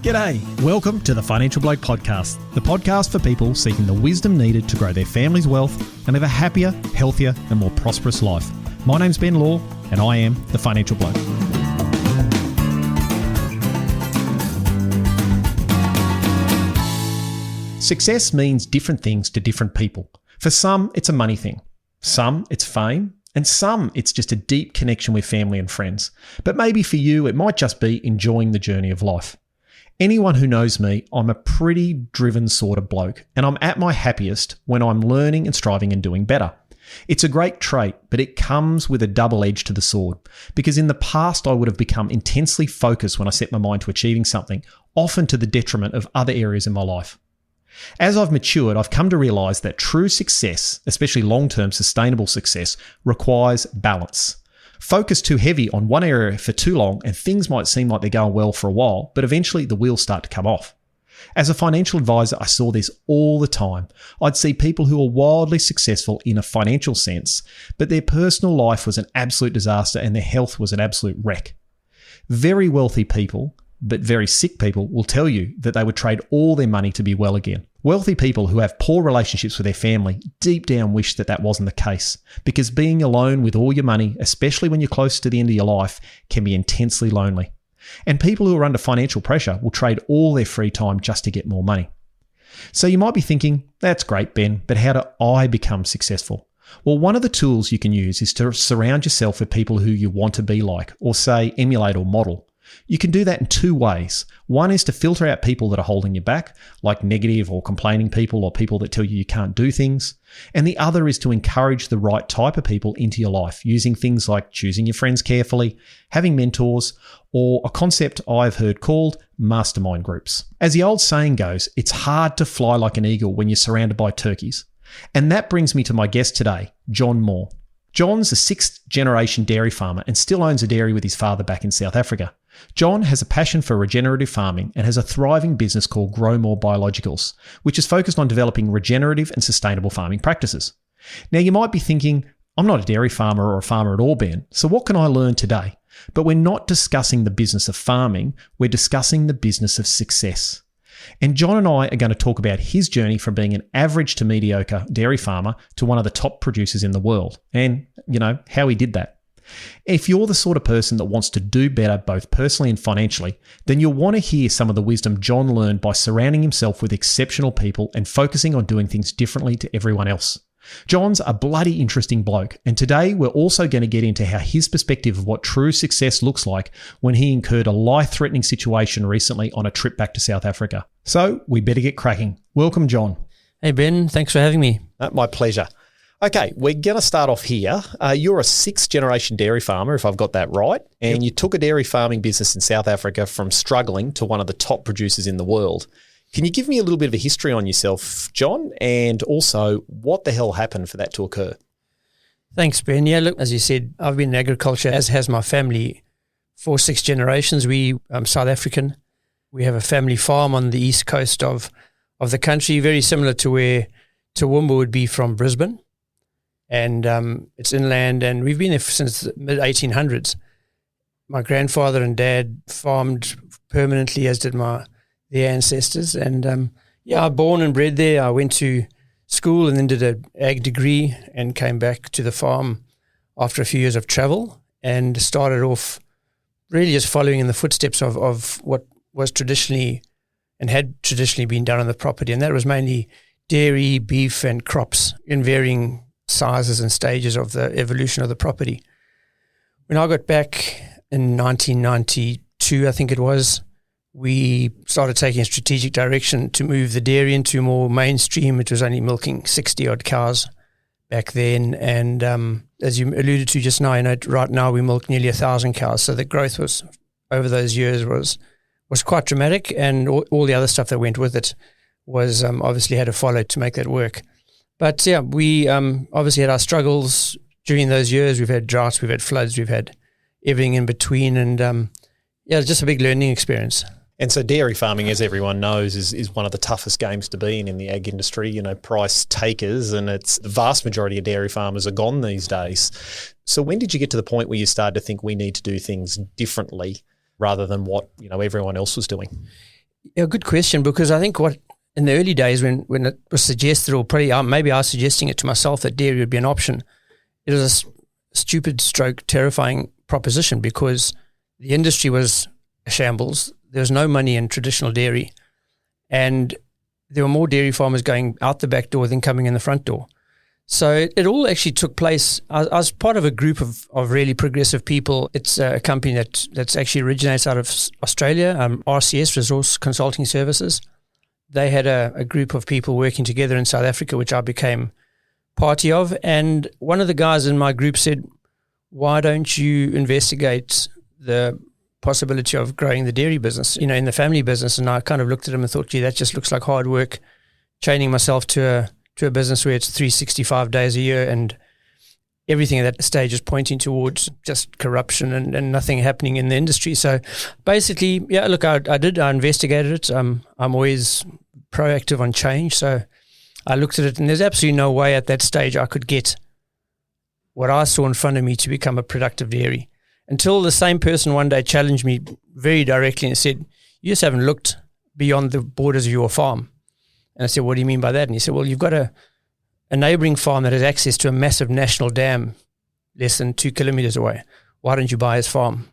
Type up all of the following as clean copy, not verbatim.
G'day, welcome to the Financial Bloke Podcast, the podcast for people seeking the wisdom needed to grow their family's wealth and live a happier, healthier and more prosperous life. My name's Ben Law and I am the Financial Bloke. Success means different things to different people. For some, it's a money thing. Some, it's fame. And some, it's just a deep connection with family and friends. But maybe for you, it might just be enjoying the journey of life. Anyone who knows me, I'm a pretty driven sort of bloke, and I'm at my happiest when I'm learning and striving and doing better. It's a great trait, but it comes with a double edge to the sword, because in the past I would have become intensely focused when I set my mind to achieving something, often to the detriment of other areas in my life. As I've matured, I've come to realise that true success, especially long-term sustainable success, requires balance. Focus too heavy on one area for too long and things might seem like they're going well for a while, but eventually the wheels start to come off. As a financial advisor, I saw this all the time. I'd see people who are wildly successful in a financial sense, but their personal life was an absolute disaster and their health was an absolute wreck. Very wealthy people, but very sick people will tell you that they would trade all their money to be well again. Wealthy people who have poor relationships with their family deep down wish that that wasn't the case, because being alone with all your money, especially when you're close to the end of your life, can be intensely lonely. And people who are under financial pressure will trade all their free time just to get more money. So you might be thinking, that's great, Ben, but how do I become successful? Well, one of the tools you can use is to surround yourself with people who you want to be like, or say emulate or model. You can do that in two ways. One is to filter out people that are holding you back, like negative or complaining people or people that tell you can't do things. And the other is to encourage the right type of people into your life, using things like choosing your friends carefully, having mentors, or a concept I've heard called mastermind groups. As the old saying goes, it's hard to fly like an eagle when you're surrounded by turkeys. And that brings me to my guest today, John Moor. John's a sixth-generation dairy farmer and still owns a dairy with his father back in South Africa. John has a passion for regenerative farming and has a thriving business called GrowMoor Biologicals, which is focused on developing regenerative and sustainable farming practices. Now, you might be thinking, I'm not a dairy farmer or a farmer at all, Ben, so what can I learn today? But we're not discussing the business of farming, we're discussing the business of success. And John and I are going to talk about his journey from being an average to mediocre dairy farmer to one of the top producers in the world and, how he did that. If you're the sort of person that wants to do better both personally and financially, then you'll want to hear some of the wisdom John learned by surrounding himself with exceptional people and focusing on doing things differently to everyone else. John's a bloody interesting bloke, and today we're also going to get into how his perspective of what true success looks like when he incurred a life-threatening situation recently on a trip back to South Africa. So we better get cracking. Welcome, John. Hey, Ben. Thanks for having me. My pleasure. Okay, we're going to start off here. You're a sixth-generation dairy farmer, if I've got that right, and You took a dairy farming business in South Africa from struggling to one of the top producers in the world. Can you give me a little bit of a history on yourself, John, and also what the hell happened for that to occur? Thanks, Ben. Yeah, look, as you said, I've been in agriculture, as has my family, for 6 generations. I'm South African. We have a family farm on the east coast of the country, very similar to where Toowoomba would be from Brisbane. And it's inland, and we've been there since the mid-1800s. My grandfather and dad farmed permanently, as did their ancestors. And I was born and bred there. I went to school and then did an ag degree and came back to the farm after a few years of travel and started off really just following in the footsteps of what was traditionally and had traditionally been done on the property. And that was mainly dairy, beef and crops in varying sizes and stages of the evolution of the property. When I got back in 1992, I think it was, we started taking a strategic direction to move the dairy into more mainstream. It was only milking 60-odd cows back then. And as you alluded to just now, right now we milk nearly 1,000 cows. So the growth was over those years was quite dramatic, and all the other stuff that went with it was obviously had to follow to make that work. But yeah, we obviously had our struggles during those years. We've had droughts, we've had floods, we've had everything in between, and just a big learning experience. And so dairy farming, as everyone knows, is one of the toughest games to be in the ag industry, price takers, and it's the vast majority of dairy farmers are gone these days. So when did you get to the point where you started to think we need to do things differently rather than what everyone else was doing? Yeah, good question, because I think what in the early days when it was suggested, or probably maybe I was suggesting it to myself that dairy would be an option, it was a stupid stroke terrifying proposition because the industry was a shambles. There was no money in traditional dairy, and there were more dairy farmers going out the back door than coming in the front door. So it all actually took place. I was part of a group of really progressive people. It's a company that's actually originates out of Australia, RCS, Resource Consulting Services. They had a group of people working together in South Africa, which I became party of. And one of the guys in my group said, why don't you investigate the possibility of growing the dairy business, in the family business? And I kind of looked at him and thought, gee, that just looks like hard work, chaining myself to a business where it's 365 days a year and everything at that stage is pointing towards just corruption and nothing happening in the industry. So basically, yeah, look, I investigated it. I'm always proactive on change. So I looked at it, and there's absolutely no way at that stage I could get what I saw in front of me to become a productive dairy, until the same person one day challenged me very directly and said, you just haven't looked beyond the borders of your farm. And I said, what do you mean by that? And he said, well, you've got a neighboring farm that has access to a massive national dam less than 2 kilometers away. Why don't you buy his farm?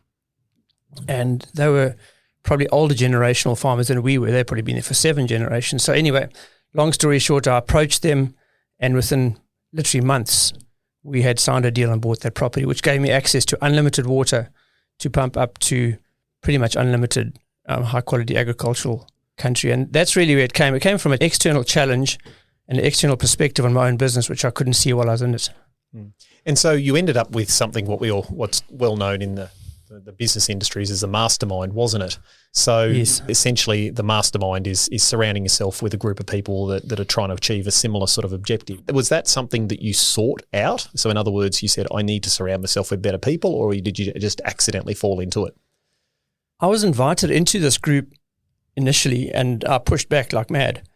And they were probably older generational farmers than we were. They'd probably been there for 7 generations. So anyway, long story short, I approached them, and within literally months, we had signed a deal and bought that property, which gave me access to unlimited water to pump up to pretty much unlimited high-quality agricultural country. And that's really where it came. It came from an external challenge and an external perspective on my own business, which I couldn't see while I was in it. And so you ended up with something what's well known in the business industries as a mastermind, wasn't it? So yes. Essentially the mastermind is surrounding yourself with a group of people that are trying to achieve a similar sort of objective. Was that something that you sought out? So in other words, you said, I need to surround myself with better people, or did you just accidentally fall into it? I was invited into this group initially, and I pushed back like mad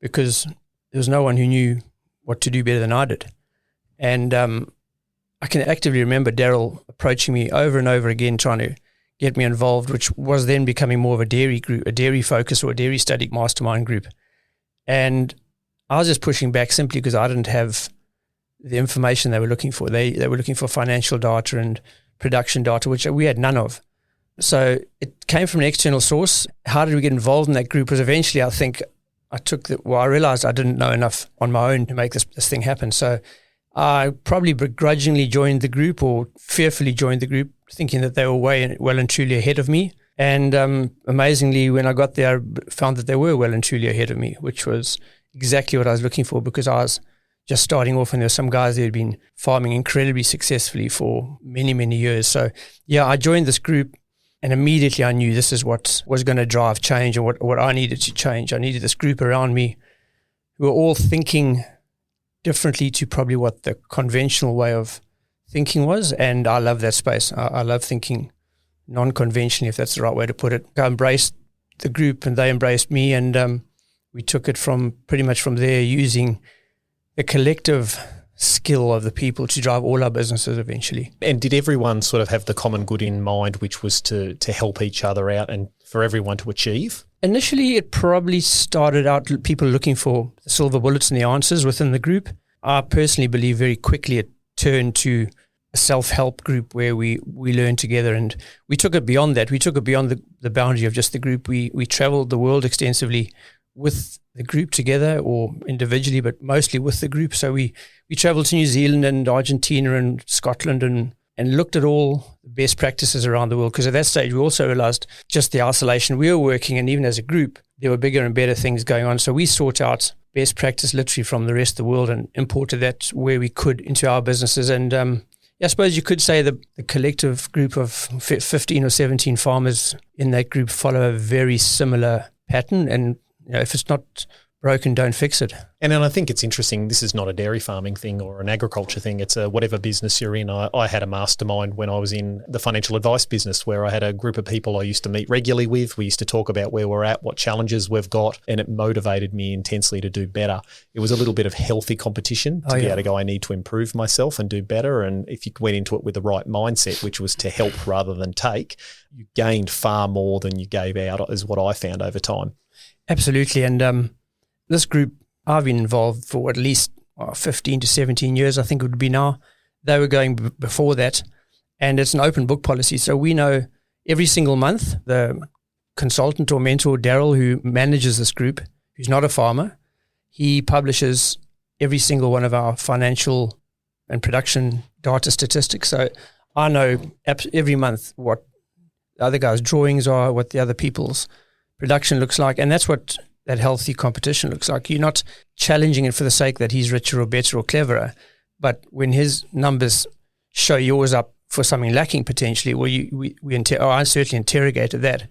because there was no one who knew what to do better than I did. And I can actively remember Daryl approaching me over and over again, trying to get me involved, which was then becoming more of a dairy group, a dairy focus or a dairy study mastermind group. And I was just pushing back simply because I didn't have the information they were looking for. They were looking for financial data and production data, which we had none of. So it came from an external source. How did we get involved in that group? Was eventually, I think, I realized I didn't know enough on my own to make this thing happen. So I probably begrudgingly joined the group, or fearfully joined the group, thinking that they were well and truly ahead of me. And amazingly, when I got there, I found that they were well and truly ahead of me, which was exactly what I was looking for, because I was just starting off and there were some guys that had been farming incredibly successfully for many, many years. So yeah, I joined this group, and immediately I knew this is what was going to drive change, and what I needed to change. I needed this group around me who were all thinking differently to probably what the conventional way of thinking was. And I love that space. I love thinking non-conventionally, if that's the right way to put it. I embraced the group and they embraced me, and we took it from pretty much from there, using the collective skill of the people to drive all our businesses eventually. And did everyone sort of have the common good in mind, which was to help each other out and for everyone to achieve? Initially, it probably started out people looking for the silver bullets and the answers within the group. I personally believe very quickly it turned to a self-help group where we learned together, and we took it beyond that. We took it beyond the boundary of just the group. We traveled the world extensively with the group together, or individually, but mostly with the group. So we traveled to New Zealand and Argentina and Scotland and looked at all the best practices around the world, because at that stage we also realized just the isolation we were working in, even as a group, there were bigger and better things going on. So we sought out best practice literally from the rest of the world and imported that where we could into our businesses. And I suppose you could say the collective group of 15 or 17 farmers in that group follow a very similar pattern. And if it's not broken, don't fix it. And then I think it's interesting, this is not a dairy farming thing or an agriculture thing, it's a whatever business you're in. I had a mastermind when I was in the financial advice business, where I had a group of people I used to meet regularly with. We used to talk about where we're at, what challenges we've got, and it motivated me intensely to do better. It was a little bit of healthy competition to be able to go, I need to improve myself and do better. And if you went into it with the right mindset, which was to help rather than take, you gained far more than you gave out, is what I found over time. Absolutely. And this group, I've been involved for at least 15 to 17 years, I think it would be now. They were going before that. And it's an open book policy. So we know every single month, the consultant or mentor, Daryl, who manages this group, who's not a farmer, he publishes every single one of our financial and production data statistics. So I know every month what the other guys' drawings are, what the other people's production looks like. And that's what that healthy competition looks like. You're not challenging it for the sake that he's richer or better or cleverer. But when his numbers show yours up for something lacking potentially, well, I certainly interrogated that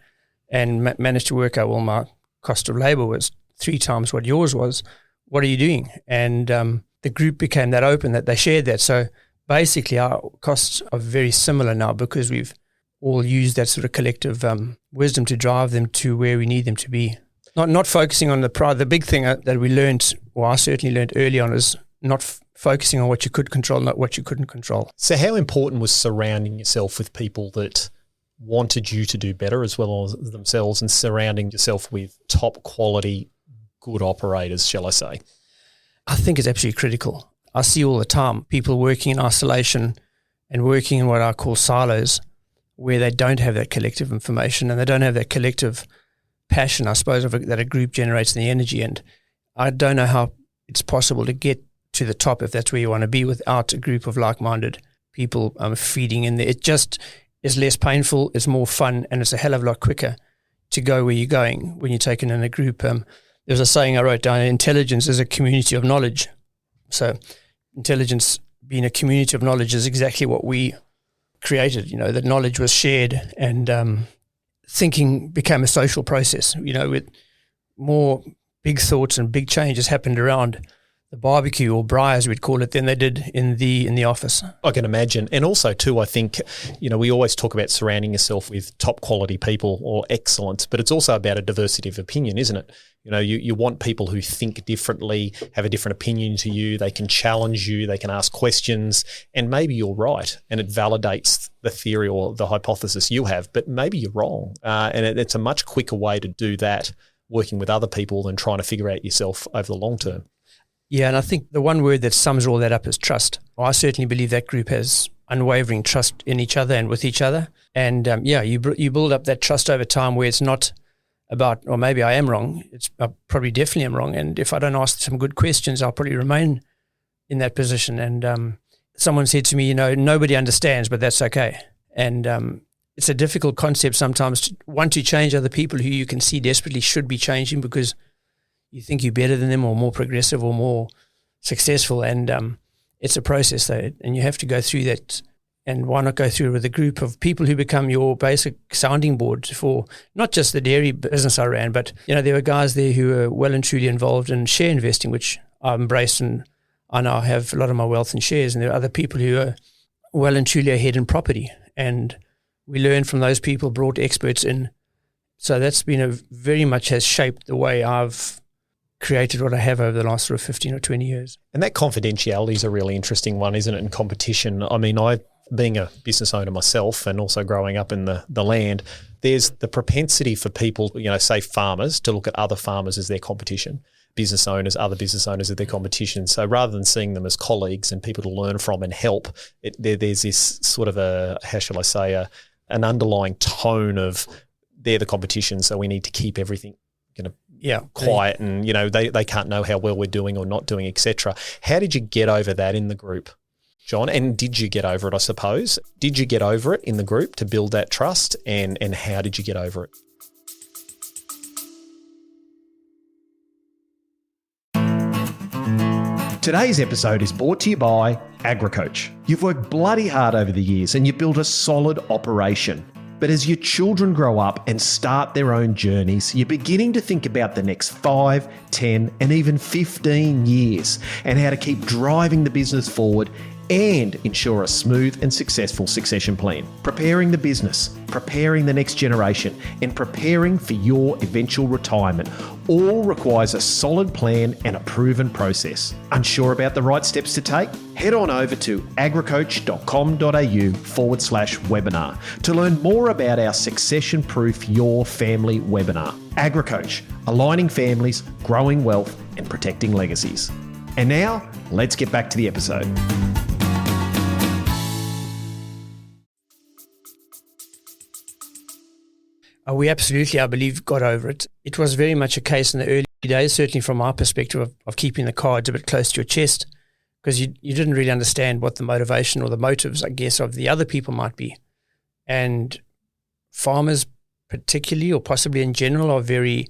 and managed to work out, well, my cost of labor was 3 times what yours was. What are you doing? And the group became that open that they shared that. So basically our costs are very similar now because we've all used that sort of collective wisdom to drive them to where we need them to be. Not focusing on the pride. The big thing that we learned, or I certainly learned early on, is not focusing on what you could control, not what you couldn't control. So how important was surrounding yourself with people that wanted you to do better as well as themselves, and surrounding yourself with top quality, good operators, shall I say? I think it's absolutely critical. I see all the time people working in isolation and working in what I call silos, where they don't have that collective information and they don't have that collective passion, I suppose, that a group generates in the energy. And I don't know how it's possible to get to the top, if that's where you want to be, without a group of like-minded people feeding in there. It just is less painful, it's more fun, and it's a hell of a lot quicker to go where you're going when you're taken in a group. There's a saying I wrote down: intelligence is a community of knowledge. So intelligence being a community of knowledge is exactly what we created. That knowledge was shared, and thinking became a social process. With more big thoughts and big changes happened around the barbecue, or braai as we'd call it, than they did in the office. I can imagine. And also too, I think, we always talk about surrounding yourself with top quality people or excellence, but it's also about a diversity of opinion, isn't it? You want people who think differently, have a different opinion to you, they can challenge you, they can ask questions, and maybe you're right and it validates the theory or the hypothesis you have, but maybe you're wrong. And it's a much quicker way to do that, working with other people, than trying to figure out yourself over the long term. Yeah, and I think the one word that sums all that up is trust. I certainly believe that group has unwavering trust in each other and with each other. And you build up that trust over time, where it's not about, or maybe I am wrong. I probably definitely am wrong. And if I don't ask some good questions, I'll probably remain in that position. And someone said to me, nobody understands, but that's okay. And it's a difficult concept sometimes to want to change other people who you can see desperately should be changing, because you think you're better than them or more progressive or more successful. And it's a process, though, and you have to go through that. And why not go through it with a group of people who become your basic sounding board for not just the dairy business I ran, but, there were guys there who are well and truly involved in share investing, which I've embraced, and I now have a lot of my wealth in shares. And there are other people who are well and truly ahead in property. And we learned from those people, brought experts in. So that's been very much has shaped the way I've created what I have over the last sort of 15 or 20 years. And that confidentiality is a really interesting one, isn't it, in competition? I mean, being a business owner myself and also growing up in the land, there's the propensity for people, say farmers, to look at other farmers as their competition, business owners, other business owners as their competition. So rather than seeing them as colleagues and people to learn from and help, there's this sort of an underlying tone of they're the competition, so we need to keep everything quiet, and they can't know how well we're doing or not doing, etc. How did you get over that in the group, John? And did you get over it, I suppose? Did you get over it in the group to build that trust, and how did you get over it? Today's episode is brought to you by AgriCoach. You've worked bloody hard over the years and you've built a solid operation. But as your children grow up and start their own journeys, you're beginning to think about the next 5, 10, and even 15 years, and how to keep driving the business forward and ensure a smooth and successful succession plan. Preparing the business, preparing the next generation, and preparing for your eventual retirement all requires a solid plan and a proven process. Unsure about the right steps to take? Head on over to agricoach.com.au/webinar to learn more about our Succession Proof Your Family webinar. AgriCoach, aligning families, growing wealth, and protecting legacies. And now, let's get back to the episode. We absolutely, I believe, got over it. It was very much a case in the early days, certainly from our perspective, of keeping the cards a bit close to your chest, because you didn't really understand what the motivation or the motives, I guess, of the other people might be. And farmers particularly, or possibly in general, are very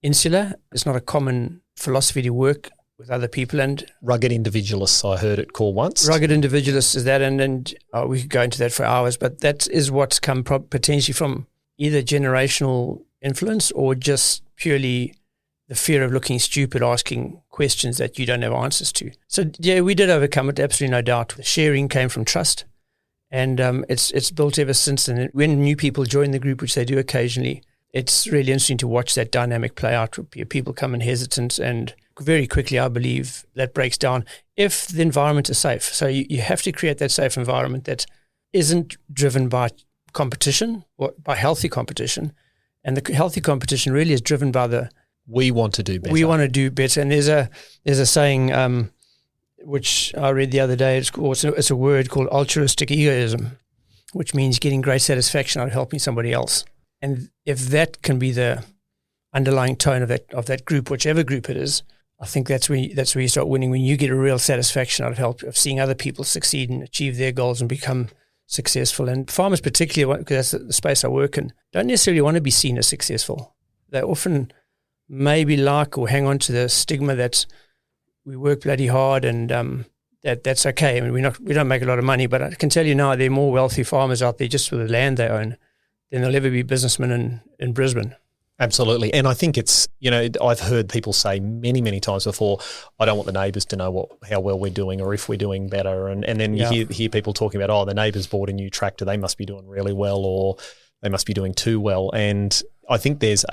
insular. It's not a common philosophy to work with other people. And rugged individualists, I heard it called once. Rugged individualists is that, and we could go into that for hours, but that is what's come potentially from either generational influence or just purely the fear of looking stupid, asking questions that you don't have answers to. So yeah, we did overcome it, absolutely no doubt. The sharing came from trust, and it's built ever since. And when new people join the group, which they do occasionally, it's really interesting to watch that dynamic play out. People come in hesitant, and very quickly, I believe, that breaks down if the environment is safe. So you have to create that safe environment that isn't driven by competition, or by healthy competition. And the healthy competition really is driven by we want to do better. We want to do better. And there's a saying which I read the other day. It's a word called altruistic egoism, which means getting great satisfaction out of helping somebody else. And if that can be the underlying tone of that group, whichever group it is, I think that's where you start winning, when you get a real satisfaction out of seeing other people succeed and achieve their goals and become successful. And farmers particularly, because that's the space I work in, don't necessarily want to be seen as successful. They often maybe like or hang on to the stigma that we work bloody hard and that's okay. I mean, we don't make a lot of money, but I can tell you now there are more wealthy farmers out there just with the land they own than there'll ever be businessmen in Brisbane. Absolutely. And I think it's, I've heard people say many, many times before, I don't want the neighbours to know how well we're doing or if we're doing better. And then you hear people talking about, the neighbours bought a new tractor, they must be doing really well, or they must be doing too well. And I think there's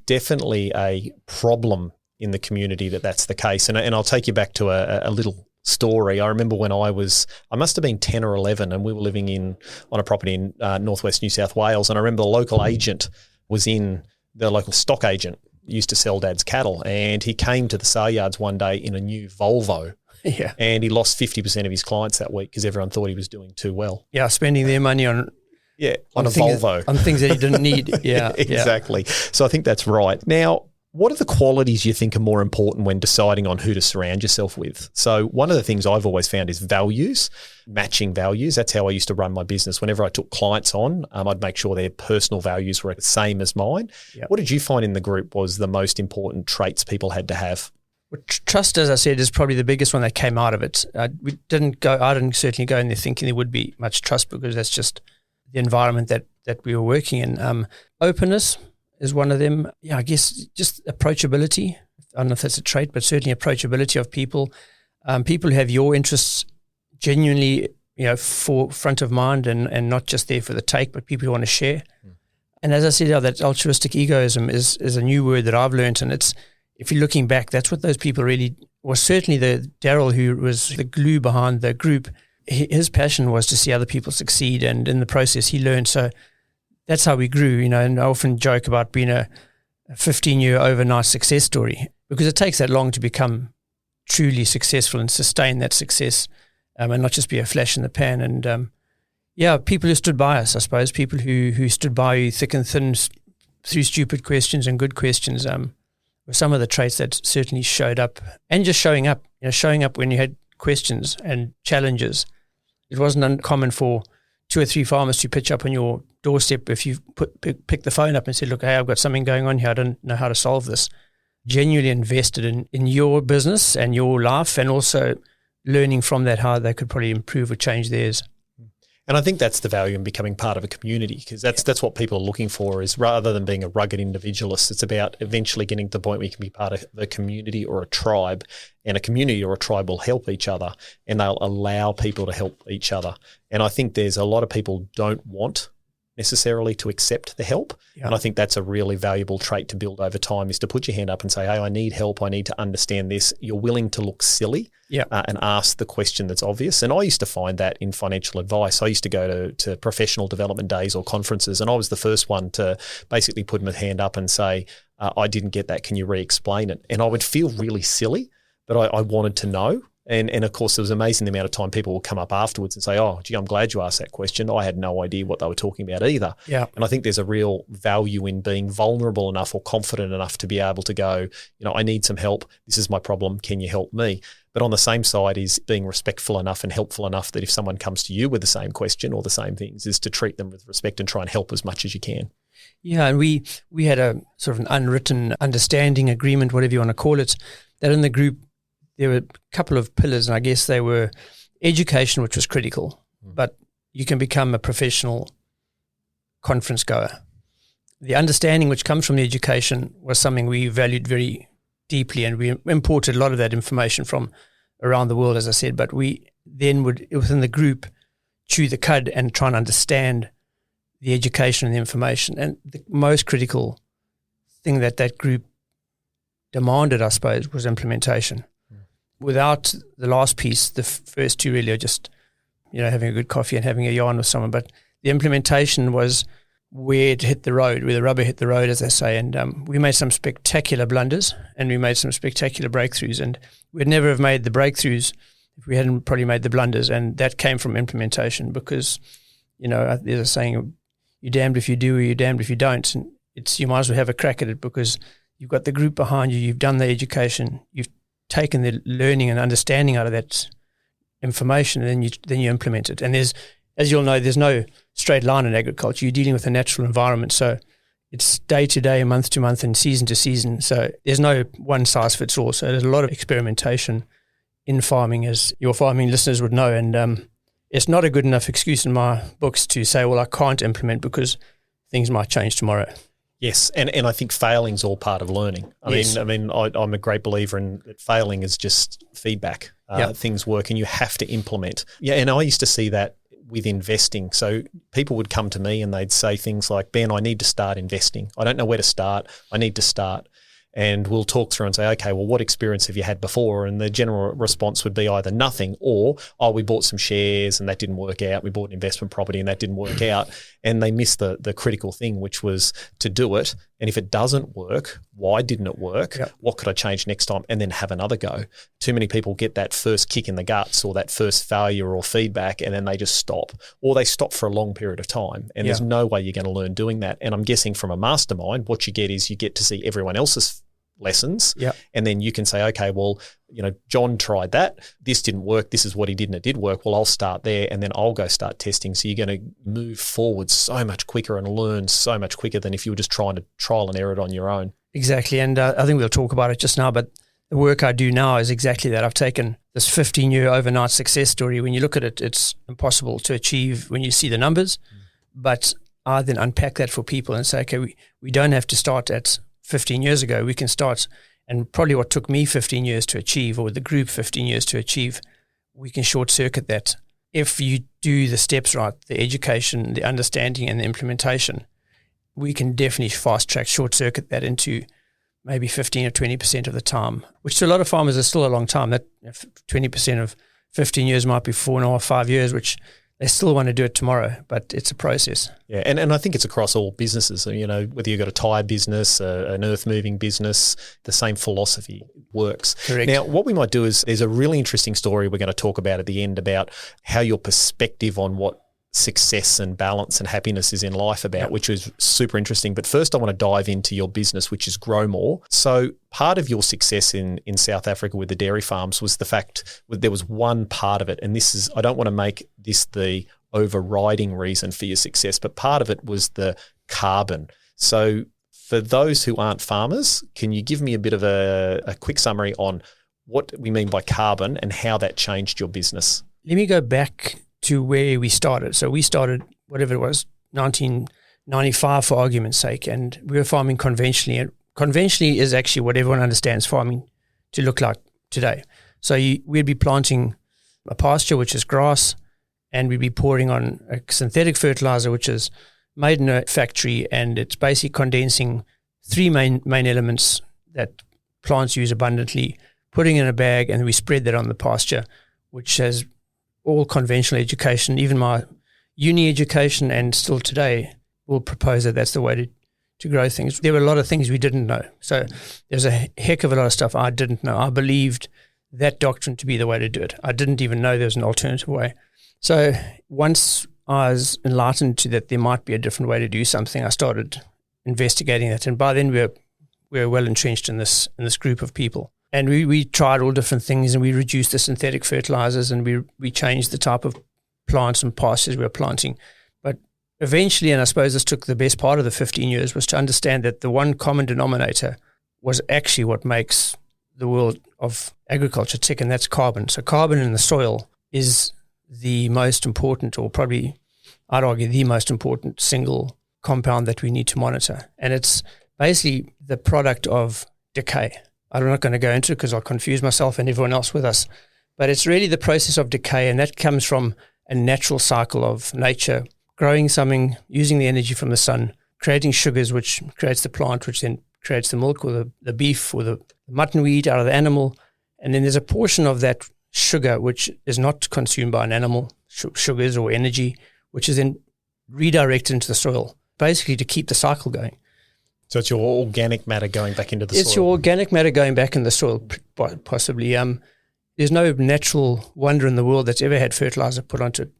definitely a problem in the community that's the case. And I'll take you back to a little story. I remember when I must have been 10 or 11, and we were living on a property in northwest New South Wales. And I remember the local agent was in, the local stock agent used to sell Dad's cattle, and he came to the sale yards one day in a new Volvo. Yeah. And he lost 50% of his clients that week because everyone thought he was doing too well. Yeah, spending their money on a Volvo. On things that he didn't need. Yeah. Exactly. So I think that's right. Now, what are the qualities you think are more important when deciding on who to surround yourself with? So one of the things I've always found is values, matching values. That's how I used to run my business. Whenever I took clients on, I'd make sure their personal values were the same as mine. Yep. What did you find in the group was the most important traits people had to have? Well, trust, as I said, is probably the biggest one that came out of it. I didn't certainly go in there thinking there would be much trust, because that's just the environment that we were working in. Openness is one of them. Yeah, I guess just approachability. I don't know if that's a trait, but certainly approachability of people. People who have your interests genuinely, for front of mind and not just there for the take, but people who want to share. And as I said, that altruistic egoism is a new word that I've learned. And it's, if you're looking back, that's what those people really, or certainly the Daryl, who was the glue behind the group, his passion was to see other people succeed. And in the process, he learned. So that's how we grew, and I often joke about being a 15-year overnight success story, because it takes that long to become truly successful and sustain that success, and not just be a flash in the pan. And people who stood by us, I suppose, people who stood by you thick and thin through stupid questions and good questions, were some of the traits that certainly showed up. And just showing up when you had questions and challenges. It wasn't uncommon for 2 or 3 farmers to pitch up on your doorstep if you pick the phone up and said, look, hey, I've got something going on here, I don't know how to solve this. Genuinely invested in your business and your life, and also learning from that how they could probably improve or change theirs. And I think that's the value in becoming part of a community, because that's what people are looking for, is rather than being a rugged individualist, it's about eventually getting to the point where you can be part of a community or a tribe, and a community or a tribe will help each other and they'll allow people to help each other. And I think there's a lot of people don't want necessarily to accept the help. Yeah. And I think that's a really valuable trait to build over time, is to put your hand up and say, hey, I need help. I need to understand this. You're willing to look silly and ask the question that's obvious. And I used to find that in financial advice. I used to go to professional development days or conferences, and I was the first one to basically put my hand up and say, I didn't get that. Can you re-explain it? And I would feel really silly, but I wanted to know. And of course, it was amazing the amount of time people will come up afterwards and say, oh, gee, I'm glad you asked that question. I had no idea what they were talking about either. Yeah. And I think there's a real value in being vulnerable enough or confident enough to be able to go, I need some help. This is my problem. Can you help me? But on the same side is being respectful enough and helpful enough that if someone comes to you with the same question or the same things, is to treat them with respect and try and help as much as you can. Yeah, and we had a sort of an unwritten understanding, agreement, whatever you want to call it, that in the group, there were a couple of pillars, and I guess they were education, which was critical, but you can become a professional conference goer. The understanding which comes from the education was something we valued very deeply, and we imported a lot of that information from around the world, as I said, but we then would, within the group, chew the cud and try and understand the education and the information. And the most critical thing that group demanded, I suppose, was implementation. Without the last piece, the first two really are just, having a good coffee and having a yarn with someone. But the implementation was where it hit the road, where the rubber hit the road, as they say. And we made some spectacular blunders and we made some spectacular breakthroughs. And we'd never have made the breakthroughs if we hadn't probably made the blunders. And that came from implementation, because, there's a saying, you're damned if you do or you're damned if you don't. And you might as well have a crack at it, because you've got the group behind you, you've done the education, you've taken the learning and understanding out of that information, and then you implement it. And there's, as you'll know, there's no straight line in agriculture. You're dealing with a natural environment, so it's day to day, month to month, and season to season. So there's no one size fits all. So there's a lot of experimentation in farming, as your farming listeners would know. And it's not a good enough excuse in my books to say, well, I can't implement because things might change tomorrow. Yes, and I think failing's all part of learning. I mean, I'm a great believer in that failing is just feedback. Things work and you have to implement. Yeah, and I used to see that with investing. So people would come to me and they'd say things like, Ben, I need to start investing. I don't know where to start. I need to start. And we'll talk through and say, okay, well, what experience have you had before? And the general response would be either nothing or, oh, we bought some shares and that didn't work out. We bought an investment property and that didn't work out. And they missed the critical thing, which was to do it. And if it doesn't work, why didn't it work? Yep. What could I change next time? And then have another go. Too many people get that first kick in the guts or that first failure or feedback, and then they just stop. Or they stop for a long period of time. And there's no way you're going to learn doing that. And I'm guessing from a mastermind, what you get is you get to see everyone else's lessons. Yep. And then you can say, okay, well, John tried that. This didn't work. This is what he did and it did work. Well, I'll start there and then I'll go start testing. So you're going to move forward so much quicker and learn so much quicker than if you were just trying to trial and error it on your own. Exactly. And I think we'll talk about it just now, but the work I do now is exactly that. I've taken this 15-year overnight success story. When you look at it, it's impossible to achieve when you see the numbers. But I then unpack that for people and say, okay, we don't have to start at 15 years ago. We can start, and probably what took me 15 years to achieve, or the group 15 years to achieve, we can short circuit that. If you do the steps right, the education, the understanding and the implementation, we can definitely fast track, short circuit that into maybe 15 or 20% of the time, which to a lot of farmers is still a long time. That 20% of 15 years might be 4.5, 5 years, which they still want to do it tomorrow, but it's a process. Yeah, and I think it's across all businesses. Whether you've got a tyre business, an earth-moving business, the same philosophy works. Correct. Now, what we might do is there's a really interesting story we're going to talk about at the end about how your perspective on what success and balance and happiness is in life about, which is super interesting. But first I want to dive into your business, which is GrowMoor. So part of your success in South Africa with the dairy farms was the fact that there was one part of it, and this is, I don't want to make this the overriding reason for your success, but part of it was the carbon. So for those who aren't farmers, can you give me a bit of a quick summary on what we mean by carbon and how that changed your business? Let me go back to where we started. So we started, whatever it was, 1995 for argument's sake, and we were farming conventionally. And conventionally is actually what everyone understands farming to look like today. So we'd be planting a pasture, which is grass, and we'd be pouring on a synthetic fertilizer, which is made in a factory, and it's basically condensing three main elements that plants use abundantly, putting in a bag, and we spread that on the pasture, which has all conventional education, even my uni education, and still today will propose that that's the way to grow things. There were a lot of things we didn't know. So there's a heck of a lot of stuff I didn't know. I believed that doctrine to be the way to do it. I didn't even know there was an alternative way. So once I was enlightened to that there might be a different way to do something, I started investigating that. And by then we were well entrenched in this group of people. And we tried all different things, and we reduced the synthetic fertilizers, and we changed the type of plants and pastures we were planting. But eventually, and I suppose this took the best part of the 15 years, was to understand that the one common denominator was actually what makes the world of agriculture tick, and that's carbon. So carbon in the soil is the most important, or probably I'd argue the most important single compound that we need to monitor. And it's basically the product of decay. I'm not going to go into it because I'll confuse myself and everyone else with us. But it's really the process of decay, and that comes from a natural cycle of nature, growing something, using the energy from the sun, creating sugars, which creates the plant, which then creates the milk or the beef or the mutton we eat out of the animal. And then there's a portion of that sugar which is not consumed by an animal, sugars or energy, which is then redirected into the soil, basically to keep the cycle going. So it's your organic matter going back into the soil? It's your organic matter going back in the soil, possibly. There's no natural wonder in the world that's ever had fertilizer put onto it.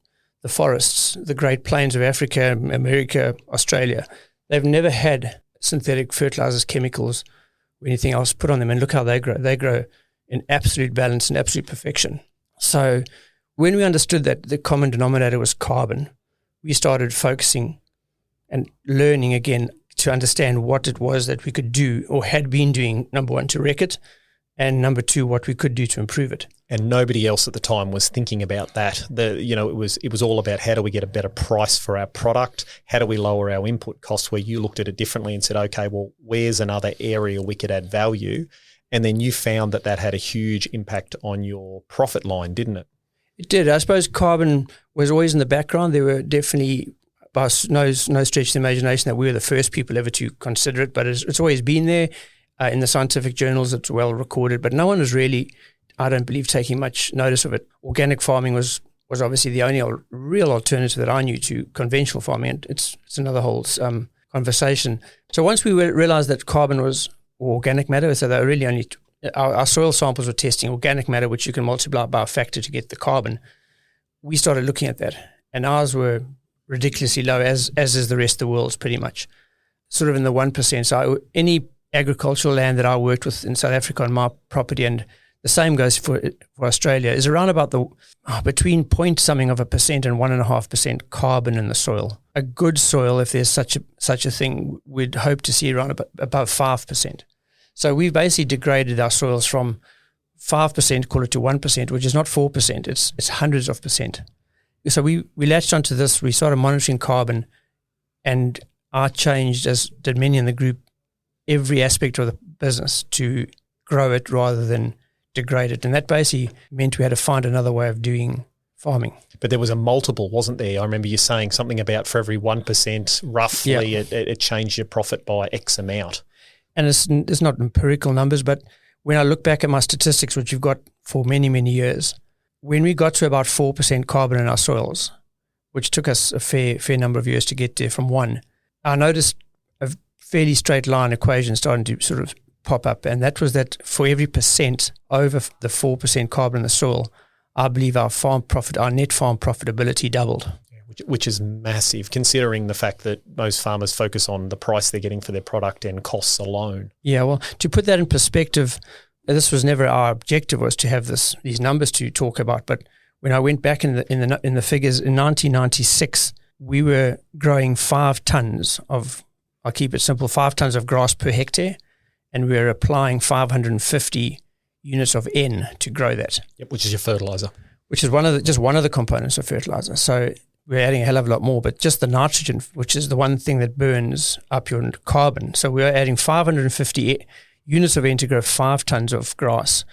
The forests, the Great Plains of Africa, America, Australia, they've never had synthetic fertilizers, chemicals, or anything else put on them. And look how they grow. They grow in absolute balance and absolute perfection. So when we understood that the common denominator was carbon, we started focusing and learning again to understand what it was that we could do or had been doing, number one, to wreck it, and number two, what we could do to improve it. And nobody else at the time was thinking about that. It was all about how do we get a better price for our product? How do we lower our input costs? Where you looked at it differently and said, okay, well, where's another area we could add value? And then you found that had a huge impact on your profit line, didn't it? It did. I suppose carbon was always in the background. There were definitely, by no stretch of the imagination, that we were the first people ever to consider it, but it's always been there. In the scientific journals, it's well recorded, but no one was really, I don't believe, taking much notice of it. Organic farming was obviously the only real alternative that I knew to conventional farming, and it's another whole conversation. So once we realized that carbon was organic matter, so they were really only, our soil samples were testing organic matter, which you can multiply by a factor to get the carbon. We started looking at that, and ours were ridiculously low, as is the rest of the world's pretty much, sort of in the 1%. So any agricultural land that I worked with in South Africa on my property, and the same goes for Australia, is around about between point something of a percent and 1.5% carbon in the soil. A good soil, if there's such a thing, we'd hope to see around above 5%. So we've basically degraded our soils from 5%, call it, to 1%, which is not 4%. It's hundreds of percent. So we latched onto this. We started monitoring carbon, and I changed, as did many in the group, every aspect of the business to grow it rather than degrade it. And that basically meant we had to find another way of doing farming. But there was a multiple, wasn't there? I remember you saying something about for every 1%, roughly, it changed your profit by X amount. And it's not empirical numbers, but when I look back at my statistics, which you've got for many, many years, when we got to about 4% carbon in our soils, which took us a fair number of years to get there from 1, I noticed a fairly straight line equation starting to sort of pop up, and that was that for every percent over the 4% carbon in the soil, I believe our net farm profitability doubled. Which is massive, considering the fact that most farmers focus on the price they're getting for their product and costs alone. Yeah, well, to put that in perspective, this was never our objective, was to have these numbers to talk about. But when I went back in the figures in 1996, we were growing 5 tons of, I'll keep it simple, 5 tons of grass per hectare, and we were applying 550 units of N to grow that. Yep, which is your fertilizer. which is just one of the components of fertilizer. So we're adding a hell of a lot more, but just the nitrogen, which is the one thing that burns up your carbon. So we're adding 550 units of Integro, 5 tons of grass.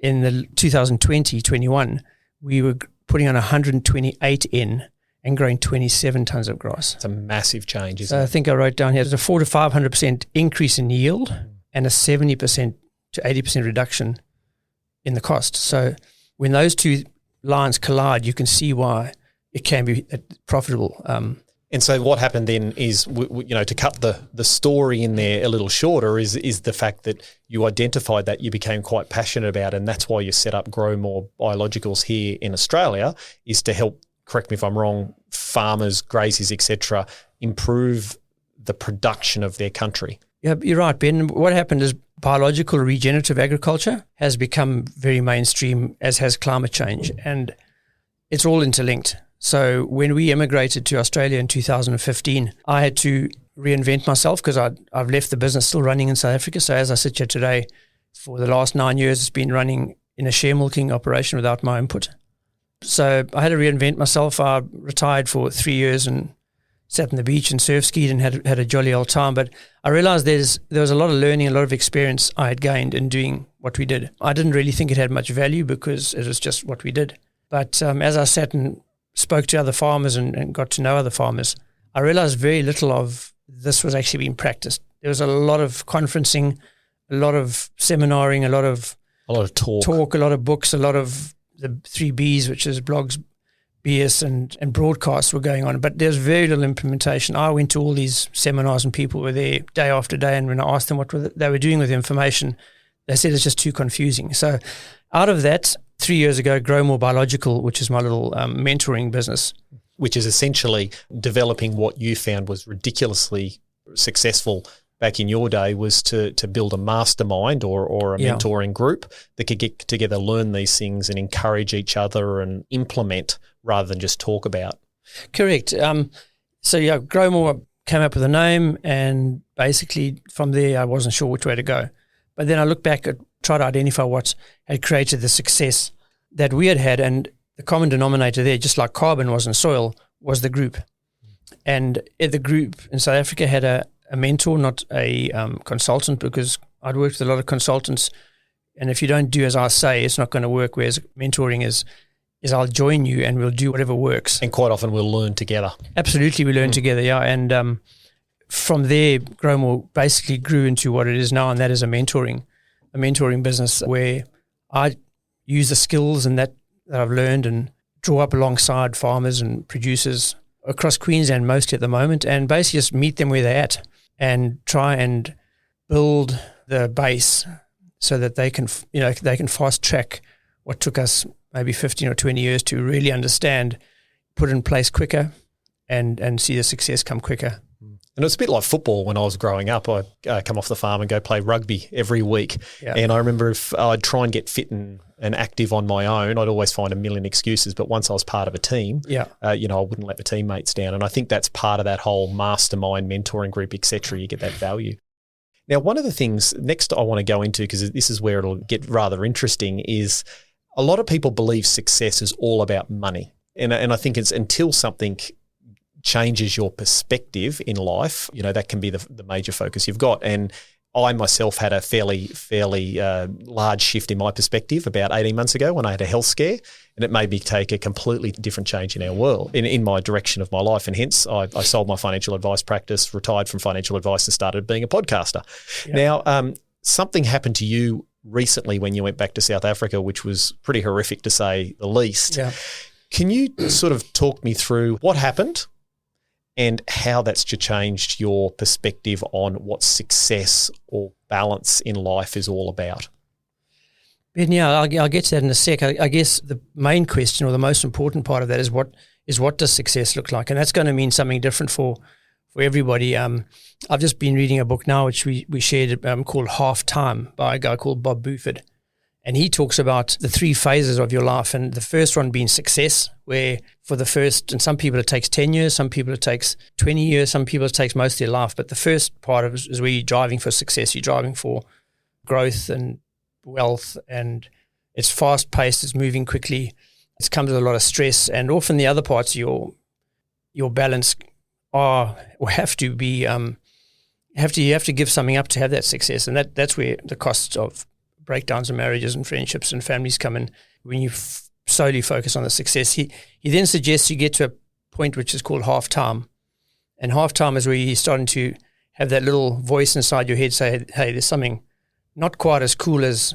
In the 2020-21, we were putting on 128 N and growing 27 tons of grass. It's a massive change, isn't it? I think I wrote down here, there's a 400 to 500% increase in yield and a 70% to 80% reduction in the cost. So when those two lines collide, you can see why it can be profitable. And so what happened then is, to cut the story in there a little shorter is the fact that you identified that you became quite passionate about, and that's why you set up GrowMoor Biologicals here in Australia, is to help, correct me if I'm wrong, farmers, graziers, etc., improve the production of their country. Yeah, you're right, Ben. What happened is biological regenerative agriculture has become very mainstream, as has climate change, and it's all interlinked. So when we immigrated to Australia in 2015, I had to reinvent myself because I've left the business still running in South Africa. So as I sit here today, for the last 9 years, it's been running in a share milking operation without my input. So I had to reinvent myself. I retired for 3 years and sat on the beach and surf skied and had a jolly old time. But I realized there was a lot of learning, a lot of experience I had gained in doing what we did. I didn't really think it had much value because it was just what we did. But as I sat and spoke to other farmers and got to know other farmers, I realized very little of this was actually being practiced. There was a lot of conferencing, a lot of seminaring, a lot of talk, a lot of books, a lot of the 3 Bs, which is blogs, BS and broadcasts were going on, but there's very little implementation. I went to all these seminars and people were there day after day, and when I asked them what they were doing with the information, they said it's just too confusing. So out of that, 3 years ago, GrowMoor Biological, which is my little mentoring business. Which is essentially developing what you found was ridiculously successful back in your day, was to build a mastermind or a mentoring group that could get together, learn these things and encourage each other and implement rather than just talk about. Correct. GrowMoor came up with a name, and basically from there I wasn't sure which way to go. But then I looked back at try to identify what had created the success that we had, and the common denominator there, just like carbon was in soil, was the group. And the group in South Africa had a mentor, not a consultant, because I'd worked with a lot of consultants, and if you don't do as I say, it's not going to work, whereas mentoring is I'll join you and we'll do whatever works. And quite often we'll learn together. Absolutely, we learn together, yeah. And from there, GrowMoor basically grew into what it is now, and that is a mentoring business where I use the skills and that I've learned and draw up alongside farmers and producers across Queensland mostly at the moment, and basically just meet them where they're at and try and build the base so that they can fast track what took us maybe 15 or 20 years to really understand, put in place quicker and see the success come quicker. And it's a bit like football. When I was growing up, I'd come off the farm and go play rugby every week. Yeah. And I remember if I'd try and get fit and active on my own, I'd always find a million excuses. But once I was part of a team, I wouldn't let the teammates down. And I think that's part of that whole mastermind mentoring group, et cetera. You get that value. Now, one of the things next I want to go into, because this is where it'll get rather interesting, is a lot of people believe success is all about money. And I think it's until something changes your perspective in life, that can be the major focus you've got. And I myself had a fairly large shift in my perspective about 18 months ago when I had a health scare, and it made me take a completely different change in our world, in my direction of my life. And hence I sold my financial advice practice, retired from financial advice, and started being a podcaster. Yeah. Now, something happened to you recently when you went back to South Africa, which was pretty horrific to say the least. Yeah. Can you sort of talk me through what happened and how that's changed your perspective on what success or balance in life is all about? Ben, yeah, I'll get to that in a sec. I guess the main question, or the most important part of that, is what does success look like? And that's going to mean something different for everybody. I've just been reading a book now, which we shared, called Half Time, by a guy called Bob Buford. And he talks about the 3 phases of your life, and the first one being success, where for the first, and some people it takes 10 years, some people it takes 20 years, some people it takes most of their life. But the first part of it is where you're driving for success. You're driving for growth and wealth, and it's fast-paced, it's moving quickly. It comes with a lot of stress, and often the other parts of your balance are or have to be you have to give something up to have that success, and that's where the costs of breakdowns of marriages and friendships and families come in. When you solely focus on the success, he then suggests you get to a point which is called half time, and half time is where you're starting to have that little voice inside your head say, hey, there's something not quite as cool as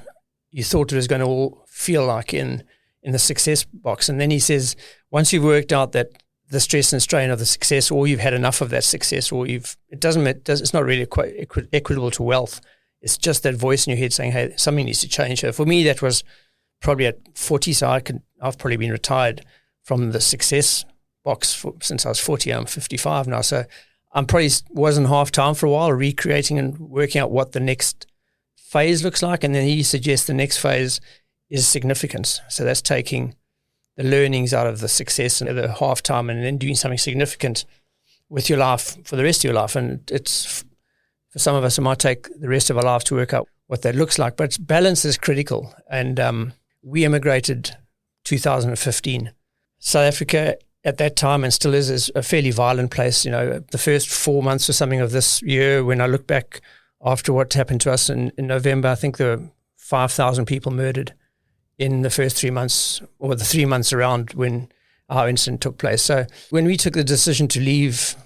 you thought it was going to all feel like in the success box. And then he says, once you've worked out that the stress and strain of the success, or you've had enough of that success, or it's not really quite equitable to wealth. It's just that voice in your head saying, hey, something needs to change. So for me, that was probably at 40. So I've probably been retired from the success box since I was 40. I'm 55 now. So I'm probably was in half time for a while, recreating and working out what the next phase looks like. And then he suggests the next phase is significance. So that's taking the learnings out of the success and the half time and then doing something significant with your life for the rest of your life. And it's, for some of us, it might take the rest of our life to work out what that looks like. But balance is critical. And we immigrated 2015. South Africa at that time, and still is a fairly violent place. You know, the first 4 months or something of this year, when I look back after what happened to us in November, I think there were 5,000 people murdered in the first 3 months, or the 3 months around when our incident took place. So when we took the decision to leave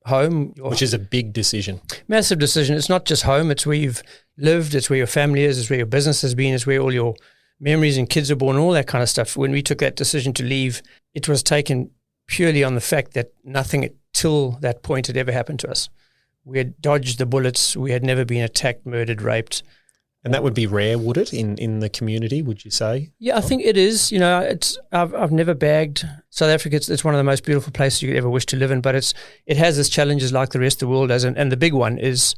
home, which is a big decision, massive decision. It's not just home, it's where you've lived, it's where your family is, it's where your business has been, it's where all your memories and kids are born, all that kind of stuff. When we took that decision to leave, it was taken purely on the fact that nothing till that point had ever happened to us. We had dodged the bullets, we had never been attacked, murdered, raped. And that would be rare, would it, in the community, would you say? Yeah, I think it is. You know, I've never bagged South Africa. It's one of the most beautiful places you could ever wish to live in, but it has its challenges like the rest of the world does, and the big one is